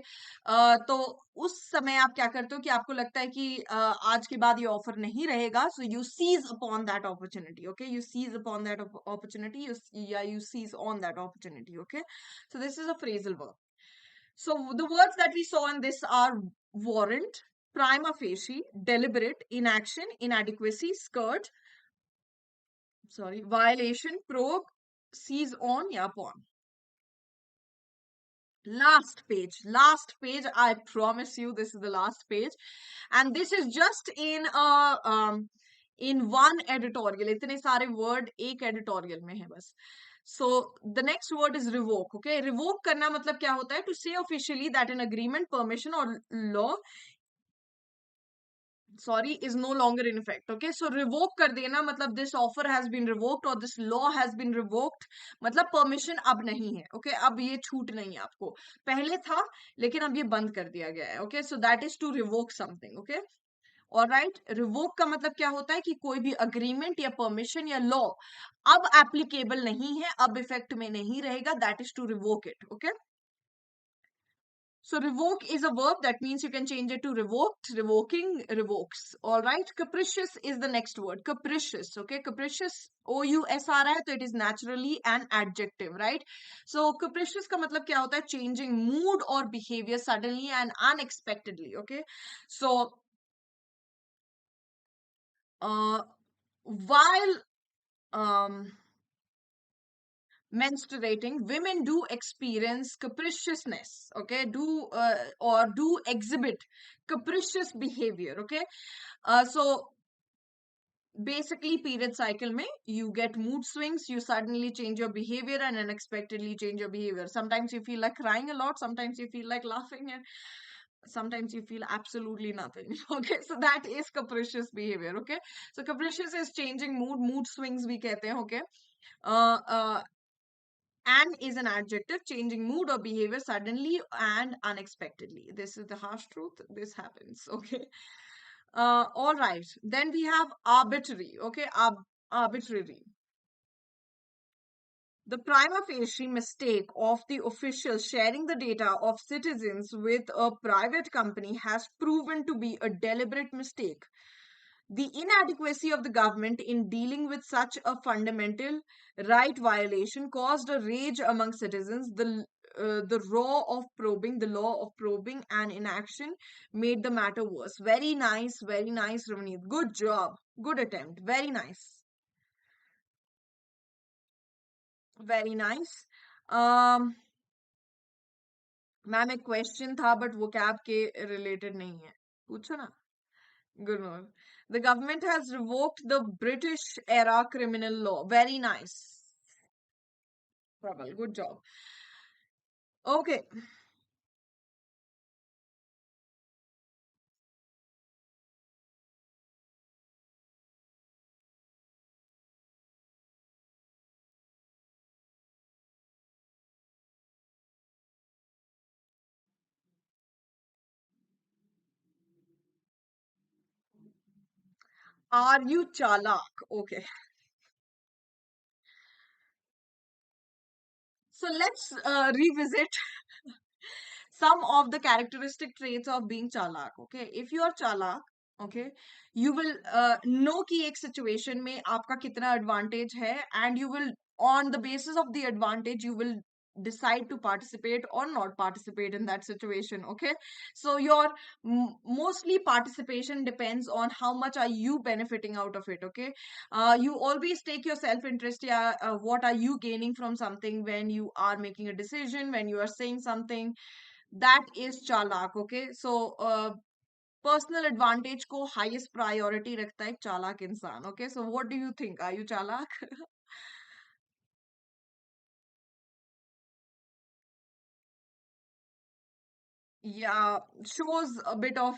तो उस समय आप क्या करते हो कि आपको लगता है कि आज के बाद ये ऑफर नहीं रहेगा, so you seize upon that opportunity, okay, you seize upon that opportunity, या you seize on that opportunity, okay. So this is a phrasal verb. So the words that we saw in this are warrant, prima facie, deliberate, inaction, inadequacy, skirt, sorry, violation, probe, seize on, या upon. Last page. I promise you, this is the last page, and this is just in one editorial. इतने सारे word एक editorial में है बस. So the next word is revoke. Okay, revoke करना मतलब क्या होता है? To say officially that an agreement, permission, or law, sorry, is no longer in effect. Okay, so revoke कर देना मतलब this offer has been revoked or this law has been revoked, मतलब permission अब नहीं है. Okay, अब ये छूट नहीं है आपको. पहले था लेकिन अब ये बंद कर दिया गया है. Okay, so that is to revoke something. Okay, और राइट, रिवोक का मतलब क्या होता है कि कोई भी अग्रीमेंट या परमिशन या लॉ अब एप्लीकेबल नहीं है, अब इफेक्ट में नहीं रहेगा, that is to revoke it, okay. So revoke is a verb, that means you can change it to revoked, revoking, revokes. All right. Capricious is the next word. Capricious. Okay. Capricious. OUS आ रहा है तो it is naturally an adjective, right? So capricious का मतलब क्या होता है? Changing mood or behavior suddenly and unexpectedly. Okay. So while um, menstruating, women do experience capriciousness, okay, do exhibit capricious behavior, okay. So basically period cycle mein you get mood swings, you suddenly change your behavior and unexpectedly change your behavior. Sometimes you feel like crying a lot, sometimes you feel like laughing, and sometimes you feel absolutely nothing. Okay, so that is capricious behavior, okay. So capricious is changing mood swings we kehte hain, okay. uh, and is an adjective, changing mood or behavior suddenly and unexpectedly. This is the harsh truth. This happens. Okay. All right. Then we have arbitrary. Okay. Arbitrary. The prima facie mistake of the official sharing the data of citizens with a private company has proven to be a deliberate mistake. The inadequacy of the government in dealing with such a fundamental right violation caused a rage among citizens. The the law of probing and inaction made the matter worse. Very nice, Ravneet. Good job. Good attempt. Very nice. Very nice. Um, ma'am एक question था but वो cab के related नहीं है, पूछो ना. Good one. The government has revoked the British era criminal law. Very nice. Prabal, good job. Okay. Are you chalak? Okay. So let's revisit some of the characteristic traits of being chalak. Okay. If you are chalak, okay, you will know कि एक situation में आपका कितना advantage है, and you will, on the basis of the advantage, you will decide to participate or not participate in that situation. Okay, so your mostly participation depends on how much are you benefiting out of it. Okay, you always take your self interest. Yeah, what are you gaining from something when you are making a decision, when you are saying something? That is chalak. Okay, so personal advantage को highest priority रखता है एक चालाक इंसान. Okay, so what do you think, are you चालाक? Yeah, shows a bit of,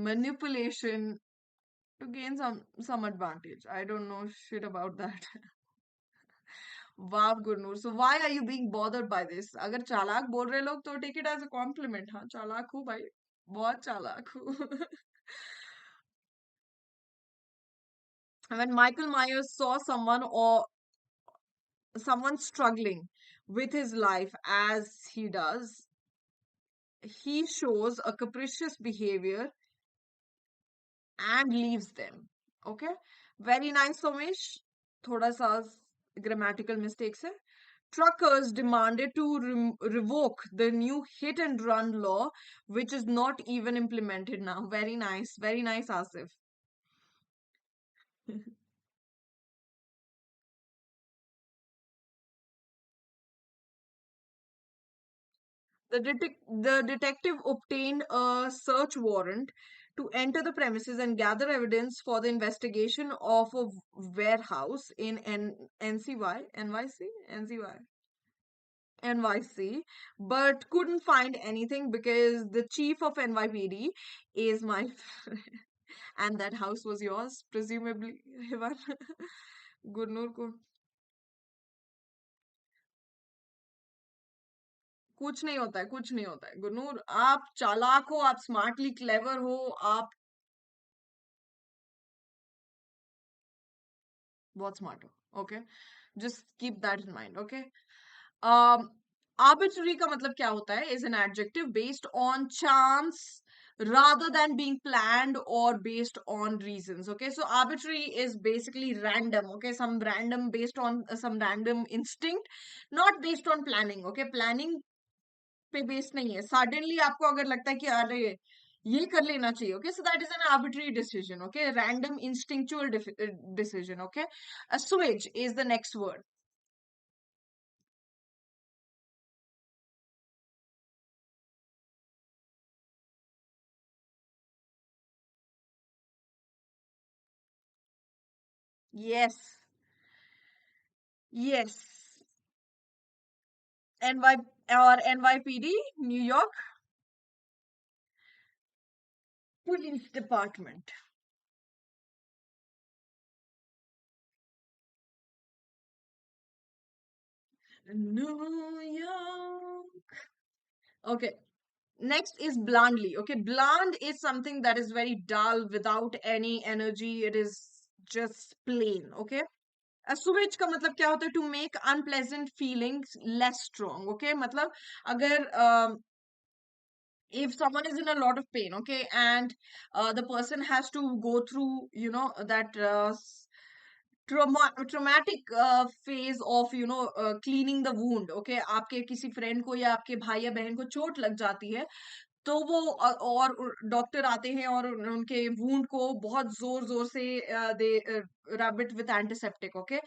manipulation to gain some advantage. I don't know shit about that. वाह Gurnoor, so why are you being bothered by this? अगर चालाक बोल रहे लोग तो take it as a compliment. हाँ, चालाक हूँ भाई, बहुत चालाक हूँ. When Michael Myers saw someone struggling with his life as he does, he shows a capricious behavior and leaves them. Okay, very nice, Somesh. Thoda sa grammatical mistakes hai. Truckers demanded to revoke the new hit and run law, which is not even implemented now. Very nice, Asif. The detective obtained a search warrant to enter the premises and gather evidence for the investigation of a warehouse in NCY, NYC, NCY, NYC, but couldn't find anything because the chief of NYPD is my friend. And that house was yours, presumably, Hivan. Gurnur को कुछ नहीं होता है, कुछ नहीं होता है गुरनूर. आप चालाक हो, आप स्मार्टली क्लेवर हो, आप बहुत स्मार्ट हो. Okay, just keep that in mind. Okay, arbitrary का मतलब क्या होता है? Is an adjective based on chance rather than being planned or based on reasons. Okay, so arbitrary is basically random. Okay, some random based on some random instinct, not based on planning. Okay, planning पे based नहीं है. Suddenly आपको अगर लगता है कि अरे ये कर लेना चाहिए, okay, so that is N arbitrary decision. Okay, random instinctual decision. Okay, assuage is the next word. Yes, yes. NY or NYPD, New York Police Department. New York. Okay, next is blandly. Okay, bland is something that is very dull, without any energy. It is just plain. Okay, assuage का मतलब क्या होता है? To make unpleasant feelings less strong. Okay, मतलब अगर if someone is in a lot of pain, okay, and the person has to go through, that traumatic phase of, cleaning the wound. Okay, आपके किसी friend को या आपके भाई या बहन को चोट लग जाती है, तो वो और डॉक्टर आते हैं और उनके वूंड को बहुत जोर जोर से दे rub it with antiseptic. Okay,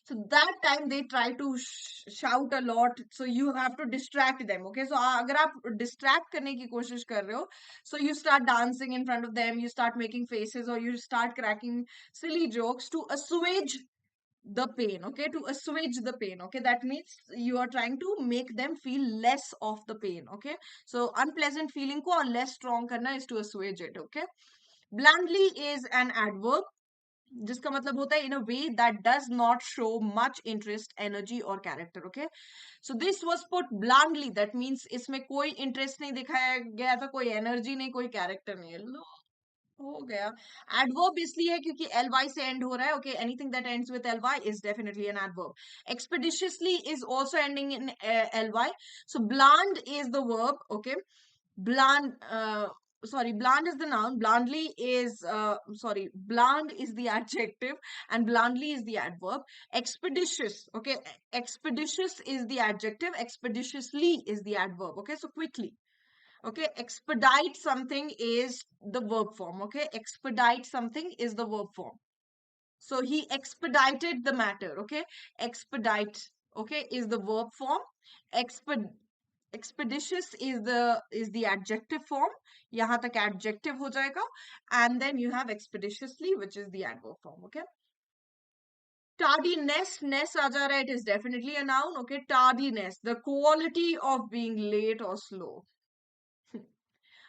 so that time they try to shout a lot, so you have to distract them. Okay, so अगर आप distract करने की कोशिश कर रहे हो, so you start dancing in front of them, you start making faces, or you start cracking silly jokes to assuage the pain. Okay, to assuage the pain. Okay, that means you are trying to make them feel less of the pain. Okay, so unpleasant feeling ko और less strong करना is to assuage it. Okay, blandly is an adverb जिसका मतलब होता है in a way that does not show much interest, energy or character. Okay, so this was put blandly, that means इसमें कोई interest नहीं दिखाया गया था, कोई energy नहीं, कोई character नहीं है. लो, हो गया. एडवर्ब इसलिए है क्योंकि एल वाई से एंड हो रहा है. Okay, anything that ends with L Y is definitely an adverb. Expeditiously is also ending in L Y. So bland is the verb. Okay, Bland, sorry, bland is the noun, blandly is, sorry, bland is the adjective, and blandly is the adverb. Expeditious, okay, expeditious is the adjective, expeditiously is the adverb, okay, so quickly. Okay, expedite something is the verb form, okay, expedite something is the verb form. So he expedited the matter, okay, expedite, okay, is the verb form. Exped Expeditious is the adjective form. Yahan tak adjective ho jayega. And then you have expeditiously, which is the adverb form, okay. Tardiness, ness aa ja raha hai, it is definitely a noun, okay. Tardiness, the quality of being late or slow.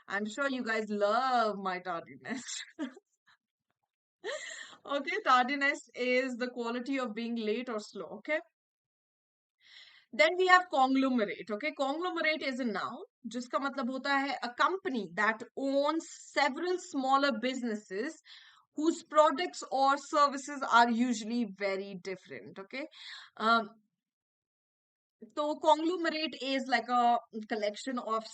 I'm sure you guys love my tardiness. Okay, tardiness is the quality of being late or slow, okay. Then we have conglomerate, okay. Conglomerate is a noun जिसका मतलब होता है a company that owns several smaller businesses whose products or services are usually very different, okay. um, so conglomerate is like a collection of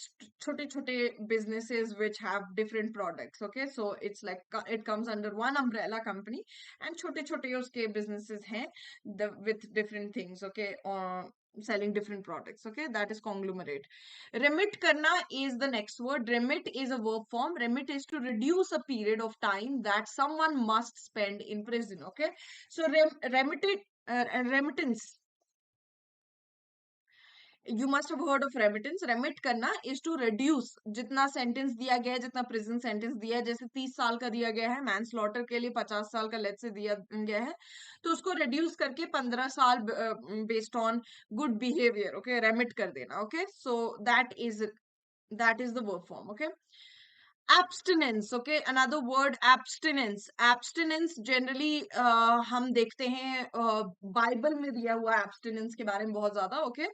chote chote businesses which have different products, okay. So it's like it comes under one umbrella company, and chote chote uske businesses hain with different things, okay, or selling different products, okay. That is conglomerate. Remit karna is the next word. Remit is a verb form. Remit is to reduce a period of time that someone must spend in prison, okay. So remitted, remittance, you must have heard of remittance. Remit करना is to reduce, जितना sentence दिया गया है, जितना prison sentence दिया है, जैसे 30 साल का दिया गया है manslaughter के लिए, 50 साल का let's say दिया गया है, तो उसको reduce करके 15 साल based on good behavior, okay, remit कर देना, okay. So that is the verb form, okay. Abstinence, okay, another word, abstinence. Abstinence generally हम देखते हैं बाइबल में दिया हुआ abstinence के बारे में बहुत ज्यादा, okay.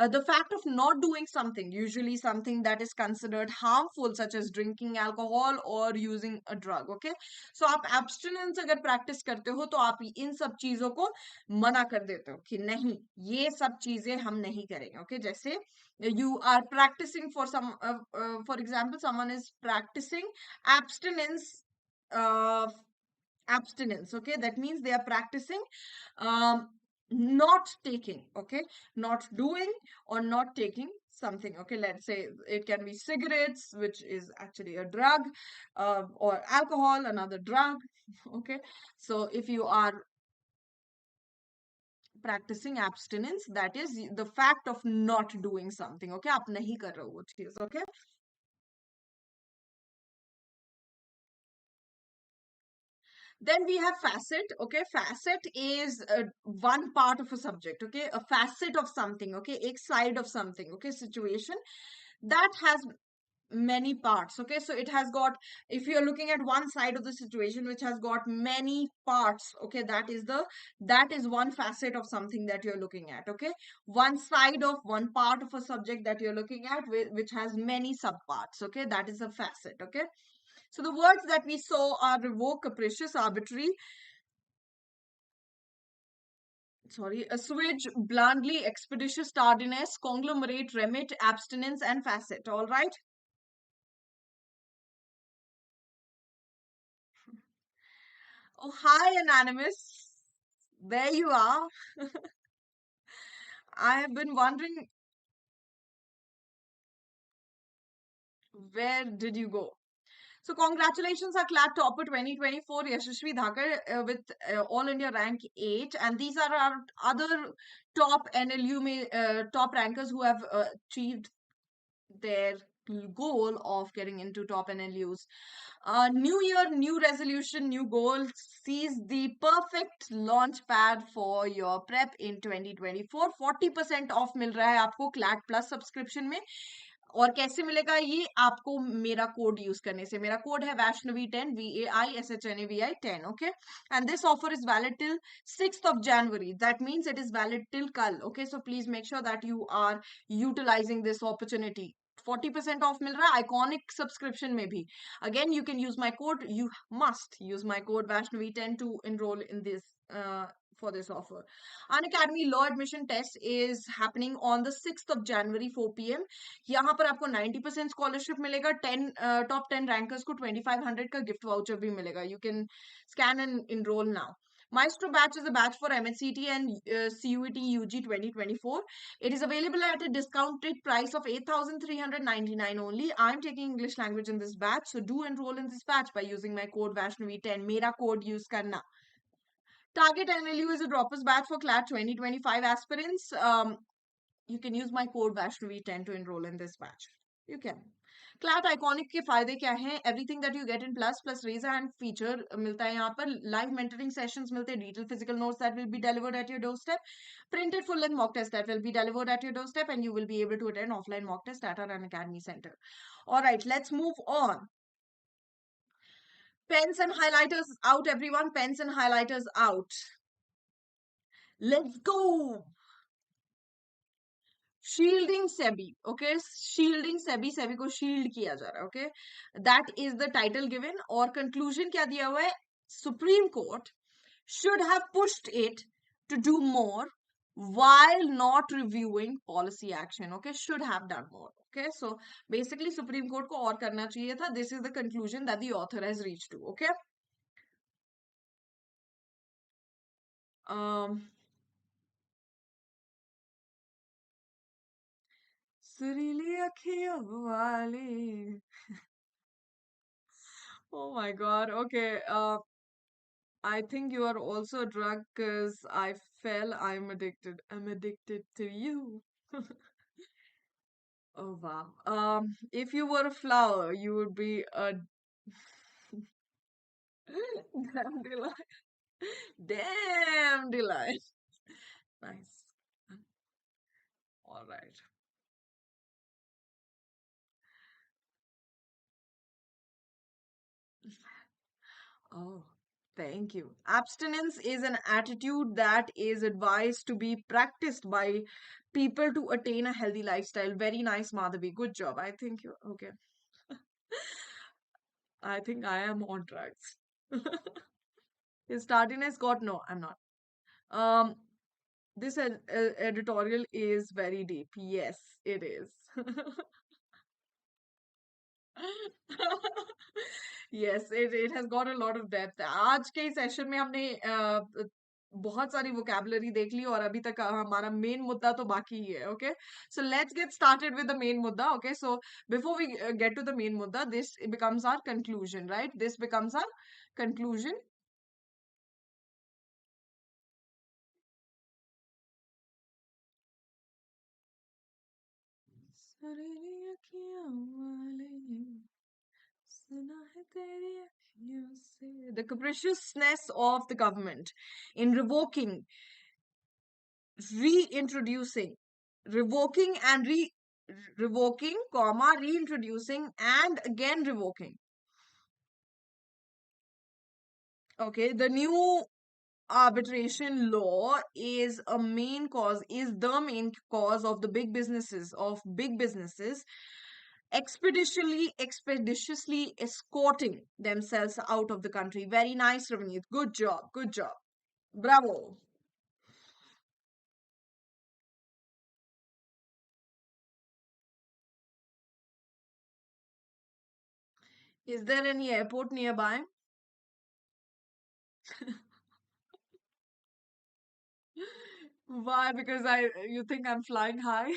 The fact of not doing something, usually something that is considered harmful, such as drinking alcohol or using a drug, okay. So आप abstinence अगर practice करते हो तो आप इन सब चीजों को मना कर देते हो कि नहीं, ये सब चीजें हम नहीं करेंगे, okay. जैसे you are practicing for some for example, someone is practicing abstinence, uh, abstinence, okay. That means they are practicing um, not taking, okay, not doing or not taking something, okay. Let's say it can be cigarettes, which is actually a drug, or alcohol, another drug, okay. So if you are practicing abstinence, that is the fact of not doing something, okay, आप नहीं कर रहे हो वो चीज, okay. Then we have facet, okay. Facet is one part of a subject, okay, a facet of something, okay, एक side of something, okay, situation that has many parts, okay. So it has got, if you're looking at one side of the situation which has got many parts, okay, that is one facet of something that you're looking at, okay. One side of one part of a subject that you're looking at which has many subparts, okay, that is a facet, okay. So the words that we saw are revoke, capricious, arbitrary, sorry, assuage, blandly, expeditious, tardiness, conglomerate, remit, abstinence, and facet. All right. Oh, hi, Anonymous. There you are. I have been wondering, where did you go? So, congratulations, our CLAT Topper 2024, Yashashvi Dhakar, with All India rank 8. And these are our other top top rankers who have achieved their goal of getting into top NLUs. New year, new resolution, new goal. Seize the perfect launch pad for your prep in 2024. 40% off मिल रहा है आपको CLAT Plus subscription में. और कैसे मिलेगा ये आपको मेरा कोड यूज करने से. मेरा कोड है Vaishnavi 10, VAISHNAVI 10, okay. And this offer is valid till 6th of January. That means it is valid till kal, okay. So please make sure that you are utilizing this opportunity. 40% of मिल रहा है iconic subscription में भी. Again, you can use my code. You must use my code Vaishnavi 10 to enroll in this for this offer. Unacademy Law Admission Test is happening on the 6th of January 4 p.m. यहाँ पर आपको 90% scholarship मिलेगा, 10 top 10 rankers को 2500 का gift voucher भी मिलेगा. You can scan and enroll now. Maestro batch is a batch for MHCT and CUET UG 2024. It is available at a discounted price of 8,399 only. I'm taking English language in this batch, so do enroll in this batch by using my code Vaishnavi10. मेरा code use करना. Target NLU is a droppers batch for CLAT 2025 aspirants. You can use my code Vaishnavi10 to enroll in this batch. You can. CLAT Iconic के फायदे क्या हैं? Everything that you get in plus raise hand feature मिलता है यहाँ पर. Live mentoring sessions मिलते हैं. Detailed physical notes that will be delivered at your doorstep. Printed full length mock test that will be delivered at your doorstep, and you will be able to attend offline mock test at our Academy Center. All right, let's move on. Pens and highlighters out, everyone. Pens and highlighters out. Let's go. Shielding SEBI, okay, shielding SEBI, SEBI को shield किया जा रहा है, okay, that is the title given. और conclusion क्या दिया हुआ है? Supreme court should have pushed it to do more while not reviewing policy action. Okay, should have done more. Okay, so basically Supreme Court को और करना चाहिए था. This is the conclusion that the author has reached to. Okay. सुरीली अखियों वाली. Oh my God. Okay. I think you are also drunk because I fell. I'm addicted. I'm addicted to you. Oh wow. If you were a flower, you would be a damn delight. Damn delight. Nice. All right. Oh, thank you. Abstinence is an attitude that is advised to be practiced by people to attain a healthy lifestyle. Very nice, Madhavi. Good job. I think you okay. I think I am on drugs. His tardiness got no, I'm not. Um, this editorial is very deep. Yes, it is. Yes, it has got a lot of depth. आज के session में हमने बहुत सारी vocabulary देख ली और अभी तक हमारा main मुद्दा तो बाकी ही है. Okay, so let's get started with the main मुद्दा. Okay, so before we get to the main मुद्दा, this becomes our conclusion, right? This becomes our conclusion. The capriciousness of the government in reintroducing, revoking and revoking, comma, reintroducing and again revoking. Okay, the new arbitration law is the main cause of the big businesses expeditiously escorting themselves out of the country. Very nice, Ravneet. Good job. Good job. Bravo. Is there any airport nearby? Why? Because you think I'm flying high?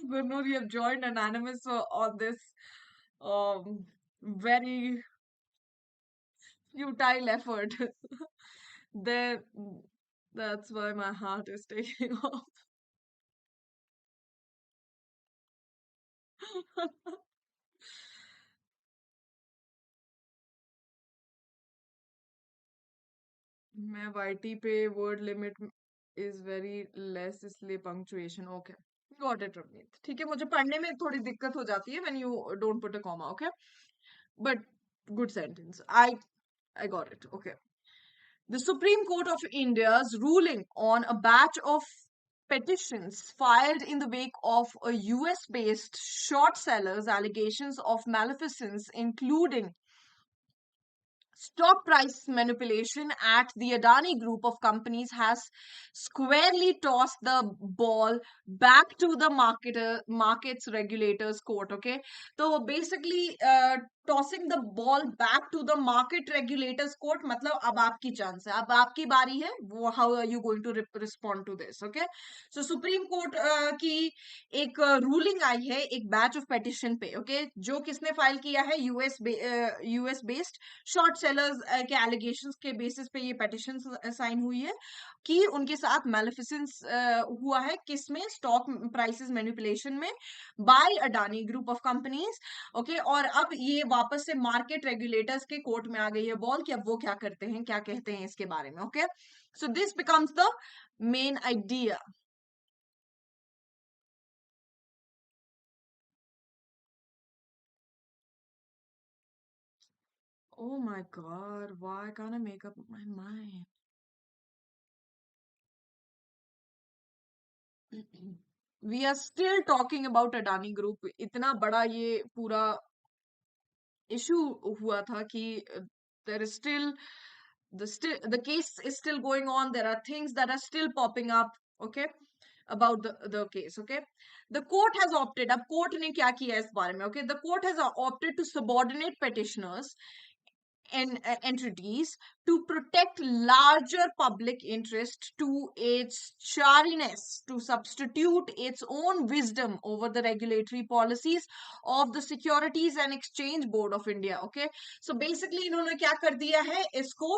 Gurnur, you have joined Anonymous on this very futile effort. There, that's why my heart is taking off. मैं YT पे word limit is very less इसलिए punctuation okay got it Ravneet ठीक है मुझे पढ़ने में थोड़ी दिक्कत हो जाती है when you don't put a comma okay but good sentence I got it okay. The Supreme Court of India's ruling on a batch of petitions filed in the wake of a US based short sellers allegations of malfeasance, including stock price manipulation at the Adani group of companies, has squarely tossed the ball back to the markets regulators court. Okay, so basically tossing the ball back to the market regulators court, मतलब अब आपकी chance है, अब आपकी बारी है, वो how are you going to respond to this? Okay, so supreme court की एक रूलिंग आई है एक बैच ऑफ पेटिशन पे. ओके, जो किसने फाइल किया है, यूएस बेस्ड शॉर्ट सेलर्स के एलिगेशंस के बेसिस पे ये पेटिशन साइन हुई है कि उनके साथ मैलिफिसेंस हुआ है, किसमें, स्टॉक प्राइसेस मैनिपुलेशन में, by Adani group of companies. Okay, और अब ये वापस से मार्केट रेगुलेटर्स के कोर्ट में आ गई है बॉल कि अब वो क्या करते हैं, क्या कहते हैं इसके बारे में. Okay, so this becomes the main idea. Oh my God, why can't I make up my mind? We are still talking about Adani Group. इतना बड़ा ये पूरा इशू हुआ था कि there is still the case is still going on. There are things that are still popping up. Okay, about the case. Okay, the court has opted. अब court ने क्या किया इस बारे में? Okay, the court has opted to subordinate petitioners and entities to protect larger public interest to its chariness, to substitute its own wisdom over the regulatory policies of the Securities and Exchange Board of India. Okay, so basically इन्होंने क्या कर दिया है, इसको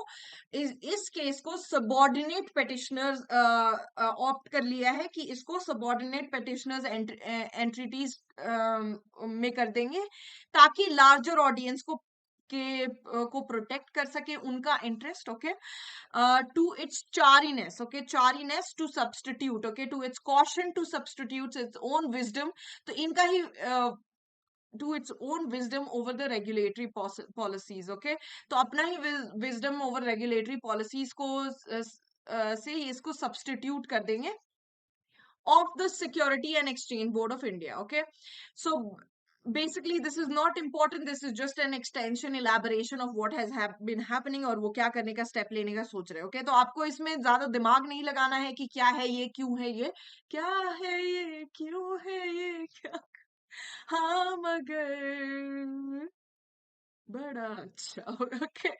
इस case को subordinate petitioners opt कर लिया है कि इसको सबॉर्डिनेट पेटिशनर्स एंटिटीज में कर देंगे, ताकि लार्जर ऑडियंस को प्रोटेक्ट कर सके उनका interest. Okay, to its chariness. Okay, chariness to substitute. Okay, to its caution to substitute its own wisdom. तो इनका ही to its own wisdom over the regulatory policies. Okay, तो अपना ही विजडम ओवर रेगुलेटरी पॉलिसीज को से इसको substitute कर देंगे of the Security and Exchange Board of India. Okay, so basically this is not important, this is just an extension, elaboration of what has been happening और वो क्या करने का स्टेप लेने का सोच रहे हैं. ओके, तो आपको इसमें ज्यादा दिमाग नहीं लगाना है कि क्या है ये, क्यों है ये, क्या है ये, क्यों है ये, क्या, हाँ मगर बड़ा अच्छा. Okay,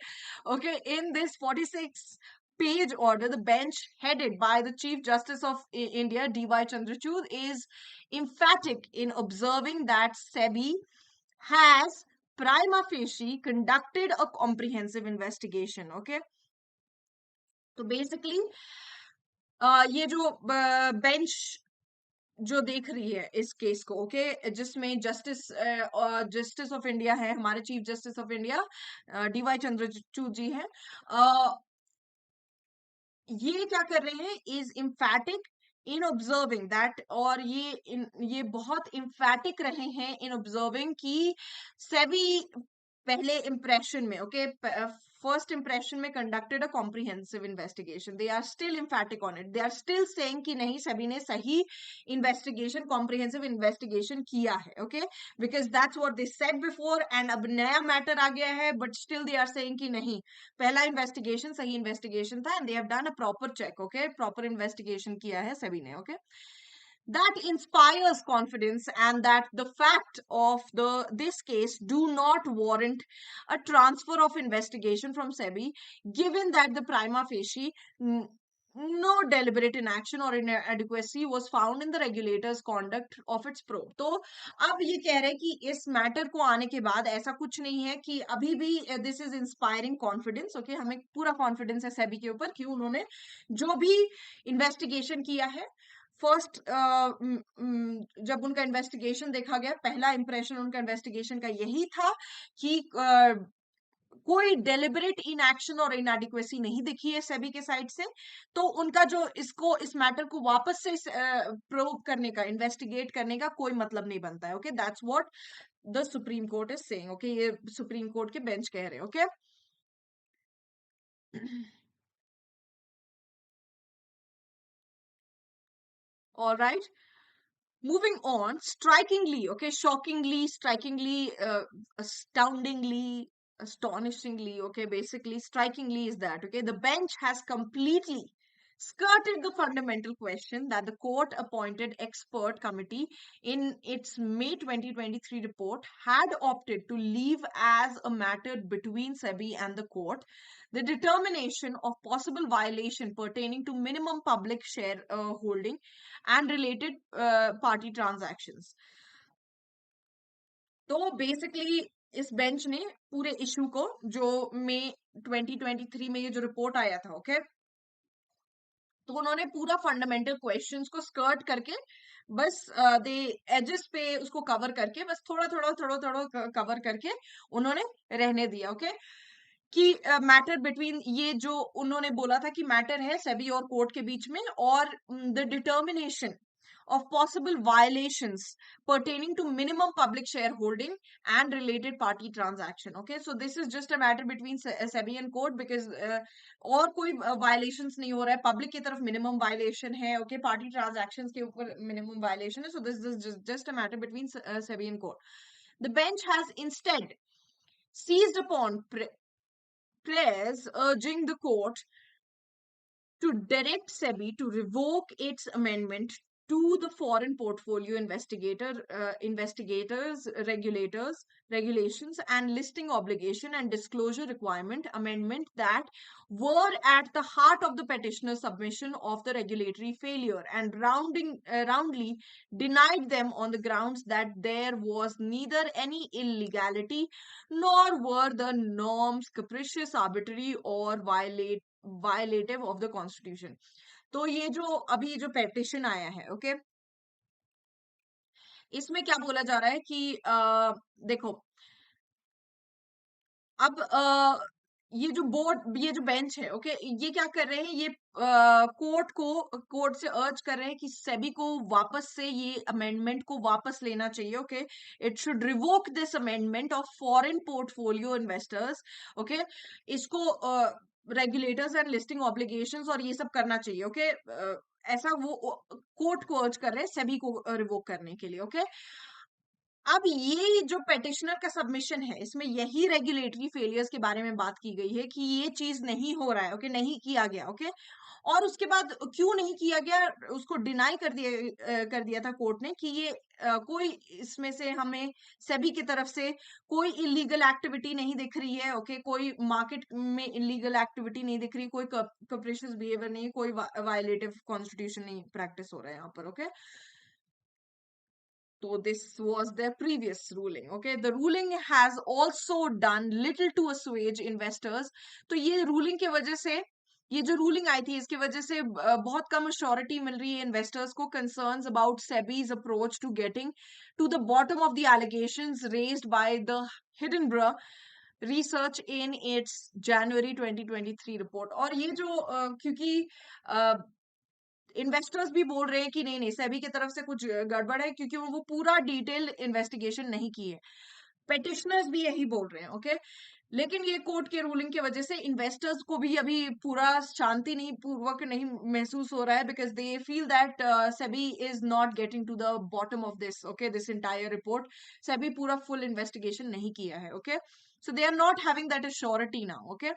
okay, in this 46 page order, the bench headed by the Chief Justice of India, D.Y. Chandrachud, is emphatic in observing that SEBI has prima facie conducted a comprehensive investigation. Okay, तो basically ये जो bench जो देख रही है इस case को, okay, जिसमें जस्टिस ऑफ इंडिया है, हमारे chief justice of India D Y Chandrachud ji हैं, ये क्या कर रहे हैं, is emphatic in observing that, और ये बहुत इम्फैटिक रहे हैं इन ऑब्जर्विंग कि सेबी पहले इंप्रेशन में, ओके, फर्स्ट इंप्रेशन में conducted a comprehensive investigation. They are still emphatic on it, they are still saying कि नहीं, सभी ने सही इन्वेस्टिगेशन, कॉम्प्रिहेंसिव इन्वेस्टिगेशन किया है. Okay, because that's what they said before, and अब नया मैटर आ गया है, but still they are saying कि नहीं, पहला इन्वेस्टिगेशन सही इन्वेस्टिगेशन था, and they have done a proper check. Okay, proper investigation किया है सभी ने. Okay, that inspires confidence, and that the fact of this case do not warrant a transfer of investigation from SEBI, given that the prima facie no deliberate inaction or inadequacy was found in the regulator's conduct of its probe. तो अब ये कह रहे हैं कि इस matter को आने के बाद ऐसा कुछ नहीं है कि अभी भी this is inspiring confidence. Okay, हमें पूरा कॉन्फिडेंस है सेबी के ऊपर कि उन्होंने जो भी इन्वेस्टिगेशन किया है, फर्स्ट जब उनका इन्वेस्टिगेशन देखा गया, पहला इंप्रेशन उनका इन्वेस्टिगेशन का यही था कि कोई डेलिबरेट इनएक्शन और इनएडिक्वेसी नहीं दिखी है सेबी के साइड से. तो उनका जो इस मैटर को वापस से प्रोब करने का, इन्वेस्टिगेट करने का कोई मतलब नहीं बनता है. Okay, that's what the supreme court is saying. Okay, ये सुप्रीम कोर्ट के बेंच कह रहे हैं. Okay, All right. Moving on, strikingly, okay, shockingly, strikingly, astoundingly, astonishingly, okay, basically, strikingly is that, okay, the bench has completely skirted the fundamental question that the court appointed expert committee in its May 2023 report had opted to leave as a matter between SEBI and the court. The determination of possible violation pertaining to minimum public share holding and related party transactions. तो basically इस bench ने पूरे issue को जो मई 2023 में ये जो report आया था, ओके, तो उन्होंने पूरा फंडामेंटल क्वेश्चंस को स्कर्ट करके बस दे एजेस पे उसको कवर करके बस थोड़ा थोड़ा थोड़ा थोड़ा कवर करके उन्होंने रहने दिया, ओके, कि मैटर बिटवीन ये जो उन्होंने बोला था कि मैटर है सेबी और कोर्ट के बीच में और the determination of possible violations pertaining to minimum public shareholding and related party transaction. Okay, so this is just a matter between SEBI and court because और कोई violations नहीं हो रहा है, public की तरफ minimum violation है, okay, party transactions के ऊपर minimum violation है, so this is just a matter between SEBI and court. The bench has instead seized upon prayers urging the court to direct SEBI to revoke its amendment to the foreign portfolio investigators regulators regulations and listing obligation and disclosure requirement amendment that were at the heart of the petitioner's submission of the regulatory failure and roundly denied them on the grounds that there was neither any illegality nor were the norms capricious, arbitrary or violative of the constitution. तो ये जो अभी जो petition आया है, okay, इसमें क्या बोला जा रहा है कि देखो, अब ये जो बेंच है, ओके, ये क्या कर रहे हैं, ये कोर्ट से अर्ज कर रहे हैं कि सेबी को वापस से ये अमेंडमेंट को वापस लेना चाहिए, okay, it should revoke this amendment of foreign portfolio investors, okay, इसको रेगुलेटर्स एंड लिस्टिंग ऑब्लिगेशंस और ये सब करना चाहिए, ओके, ऐसा वो कोर्ट को अर्ज कर रहे हैं सेबी को रिवोक करने के लिए, ओके। अब ये जो पेटिशनर का सबमिशन है इसमें यही रेगुलेटरी फेलियर्स के बारे में बात की गई है कि ये चीज नहीं हो रहा है, ओके, नहीं किया गया, ओके, और उसके बाद क्यों नहीं किया गया उसको डिनाई कर दिया था कोर्ट ने कि ये कोई इसमें से हमें सेबी की तरफ से कोई इलीगल एक्टिविटी नहीं दिख रही है, ओके, कोई मार्केट में इलीगल एक्टिविटी नहीं दिख रही, कोई कैप्रिशियस बिहेवियर नहीं, कोई वायलेटिव कॉन्स्टिट्यूशन नहीं प्रैक्टिस हो रहा है यहाँ पर, okay. So this was their previous ruling. Okay, the ruling has also done little to assuage investors. तो ये ruling के वजह से ये जो ruling आई थी इसकी वजह से बहुत कम श्योरिटी मिल रही है investors को concerns about SEBI's approach to getting to the bottom of the allegations raised by the Hindenburg research in its January 2023 report. और ये जो क्योंकि इन्वेस्टर्स भी बोल रहे हैं कि नहीं नहीं सेबी की तरफ से कुछ गड़बड़ है क्योंकि वो पूरा डिटेल इन्वेस्टिगेशन नहीं की है, पेटिशनर्स भी यही बोल रहे हैं, ओके। लेकिन ये कोर्ट के रूलिंग की वजह से इन्वेस्टर्स को भी अभी पूरा शांति नहीं पूर्वक नहीं महसूस हो रहा है because they feel that SEBI is not getting to the bottom of this, okay, this entire report, SEBI पूरा फुल इन्वेस्टिगेशन नहीं किया है, okay, so they are not having that assurity now, okay.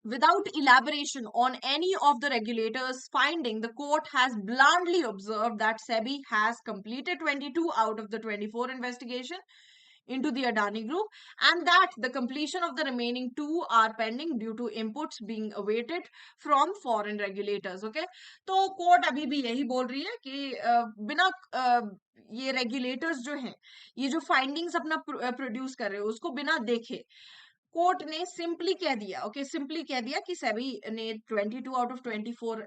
Without elaboration on any of the regulators' finding, the court has blandly observed that SEBI has completed 22 out of the 24 investigation into the Adani Group and that the completion of the remaining two are pending due to inputs being awaited from foreign regulators. Okay, तो court अभी भी यही बोल रही है कि बिना ये रेगुलेटर्स जो हैं ये जो फाइंडिंग्स अपना प्रोड्यूस कर रहे हो उसको बिना देखे कोर्ट ने सिंपली कह दिया, ओके, सिंपली कह दिया कि सेबी ने 22 आउट ऑफ 24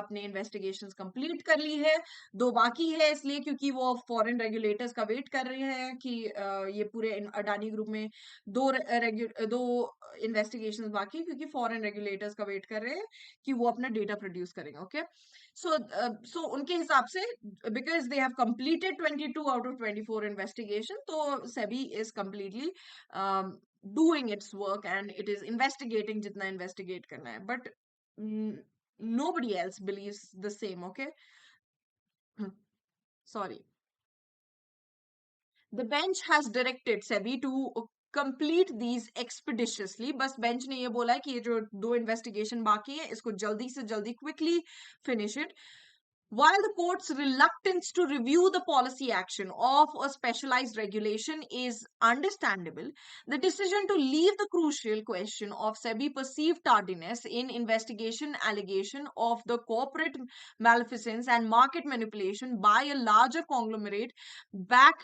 अपने इन्वेस्टिगेशंस कंप्लीट कर ली है, दो बाकी है इसलिए क्योंकि वो फॉरेन रेगुलेटर्स का वेट कर रहे हैं कि ये पूरे अडानी ग्रुप में दो इन्वेस्टिगेशंस बाकी क्योंकि फॉरेन रेगुलेटर्स का वेट कर रहे हैं कि वो अपना डेटा प्रोड्यूस करेंगे, ओके। सो उनके हिसाब से because they have completed 22 out of 24 investigation तो SEBI is completely doing its work and it is investigating जितना investigate करना है, but Nobody else believes the same, okay? Sorry. The bench has directed SEBI to complete these expeditiously. बस bench ने ये बोला है कि ये जो दो इन्वेस्टिगेशन बाकी है इसको जल्दी से जल्दी quickly finish it. While the court's reluctance to review the policy action of a specialized regulation is understandable, the decision to leave the crucial question of SEBI perceived tardiness in investigation allegation of the corporate malfeasance and market manipulation by a larger conglomerate back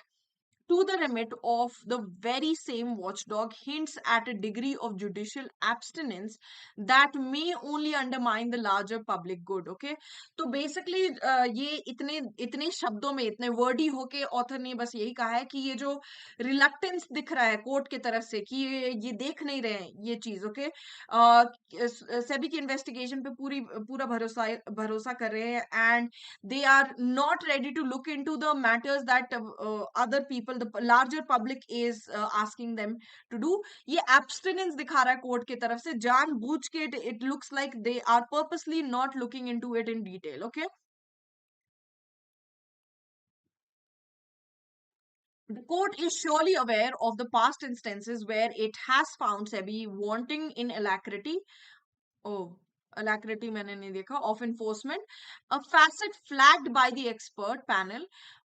to the remit of the very same watchdog hints at a degree of judicial abstinence that may only undermine the larger public good. Okay, तो basically ये इतने इतने शब्दों में इतने Verde होके author ने बस यही कहा है कि ये जो रिलक्टेंस दिख रहा है कोर्ट की तरफ से कि ये देख नहीं रहे हैं ये चीज, ओके, सेबी की इन्वेस्टिगेशन पे पूरा भरोसा भरोसा कर रहे हैं and they are not ready to look into the matters that other people, the larger public is asking them to do. ये abstinence दिखा रहा है कोर्ट की तरफ से जानबूझ के. It looks like they are purposely not looking into it in detail. Okay. The court is surely aware of the past instances where it has found SEBI wanting in alacrity. Oh, alacrity मैंने नहीं देखा of enforcement, a facet flagged by the expert panel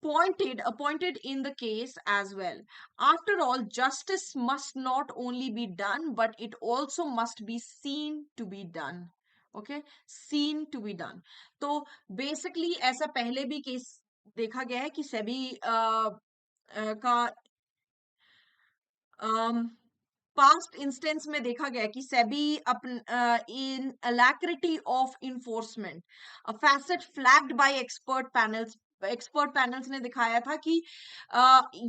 pointed appointed in the case as well. After all, justice must not only be done, but it also must be seen to be done. Okay, seen to be done. तो basically ऐसा पहले भी case देखा गया है कि सेबी का past instance में देखा गया कि सेबी अपन in alacrity of enforcement, a facet flagged by expert panels ने दिखाया था कि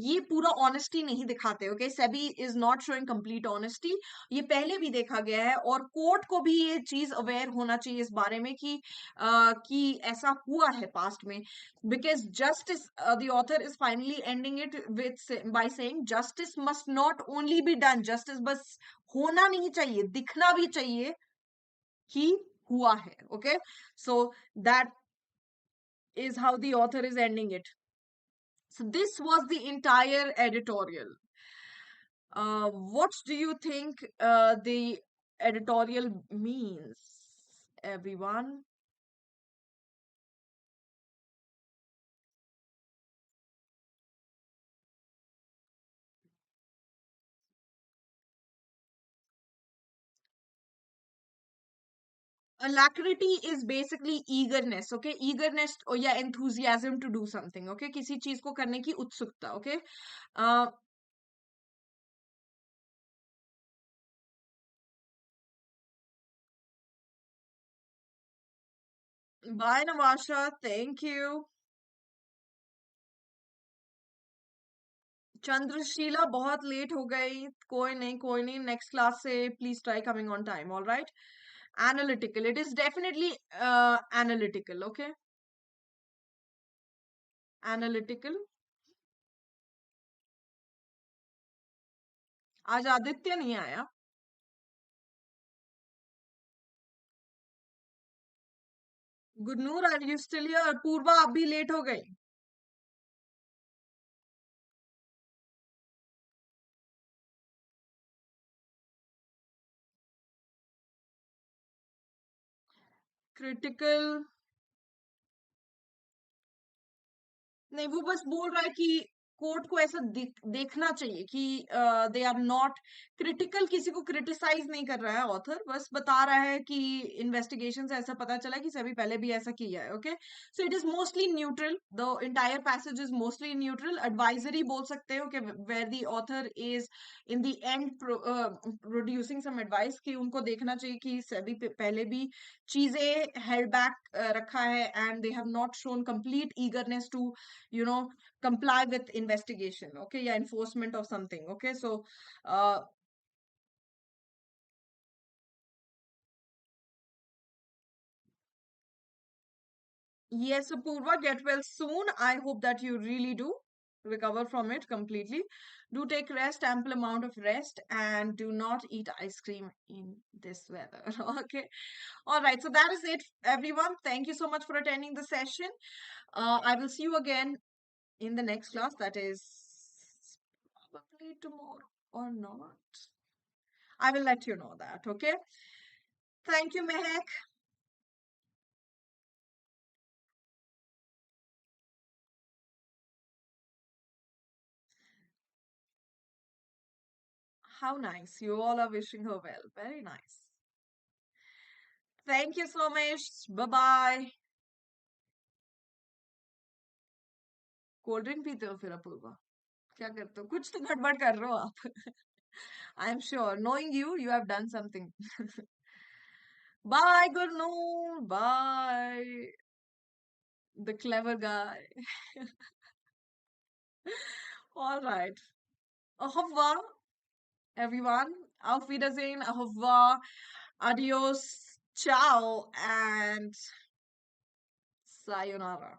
ये पूरा ऑनेस्टी नहीं दिखाते. Okay, SEBI is not showing complete honesty. ये पहले भी देखा गया है और कोर्ट को भी ये चीज अवेयर होना चाहिए इस बारे में कि ऐसा हुआ है पास्ट में. Because justice, the author is finally ending it by saying justice must not only be done, justice बस होना नहीं चाहिए, दिखना भी चाहिए कि हुआ है. Okay, so that is how the author is ending it. So this was the entire editorial. What do you think the editorial means, everyone? Alacrity is basically eagerness. Okay, eagerness or yeah, enthusiasm to do something. Okay, किसी चीज को करने की उत्सुकता. Okay, uh, bye Navasha, thank you. चंद्रशीला बहुत late हो गई. कोई नहीं, नेक्स्ट क्लास से please try coming on time. All right. Analytical, it is definitely analytical. Okay, analytical. आज आदित्य नहीं आया. गुडनूर, आर यू स्टिल हियर? पूर्वा आप भी लेट हो गई. क्रिटिकल नहीं, वो बस बोल रहा है कि कोर्ट को ऐसा देखना चाहिए कि दे आर नॉट क्रिटिकल. किसी को क्रिटिसाइज नहीं कर रहा है ऑथर, बस बता रहा है कि इन्वेस्टिगेशन से ऐसा पता चला कि सभी पहले भी ऐसा किया है. Okay, so it is mostly neutral. The entire passage is mostly neutral. Advisory बोल सकते हो कि where the author is in the end producing some advice कि उनको देखना चाहिए कि सभी पहले भी चीजें हेल्ड बैक रखा है and they have not shown complete eagerness to you know comply with investigation. Okay, yeah, enforcement of something. Okay, so uh yes, Apurva, get well soon. I hope that you really do. recover from it completely. Do take rest, ample amount of rest, and do not eat ice cream in this weather. Okay. All right. So that is it, everyone. Thank you so much for attending the session. I will see you again in the next class. That is probably tomorrow or not. I will let you know that. Okay. Thank you, Mehak. How nice. You all are wishing her well. Very nice. Thank you so much. Bye bye. Cold drink पीते हो फिर अपूर्वा? क्या करते हो? कुछ तो गड़बड़ कर रहे हो आप. I am sure. Knowing you, you have done something. Bye, good noon. Bye. The clever guy. All right. Au revoir, everyone. Auf Wiedersehen. Au revoir. Adios. Ciao. And sayonara.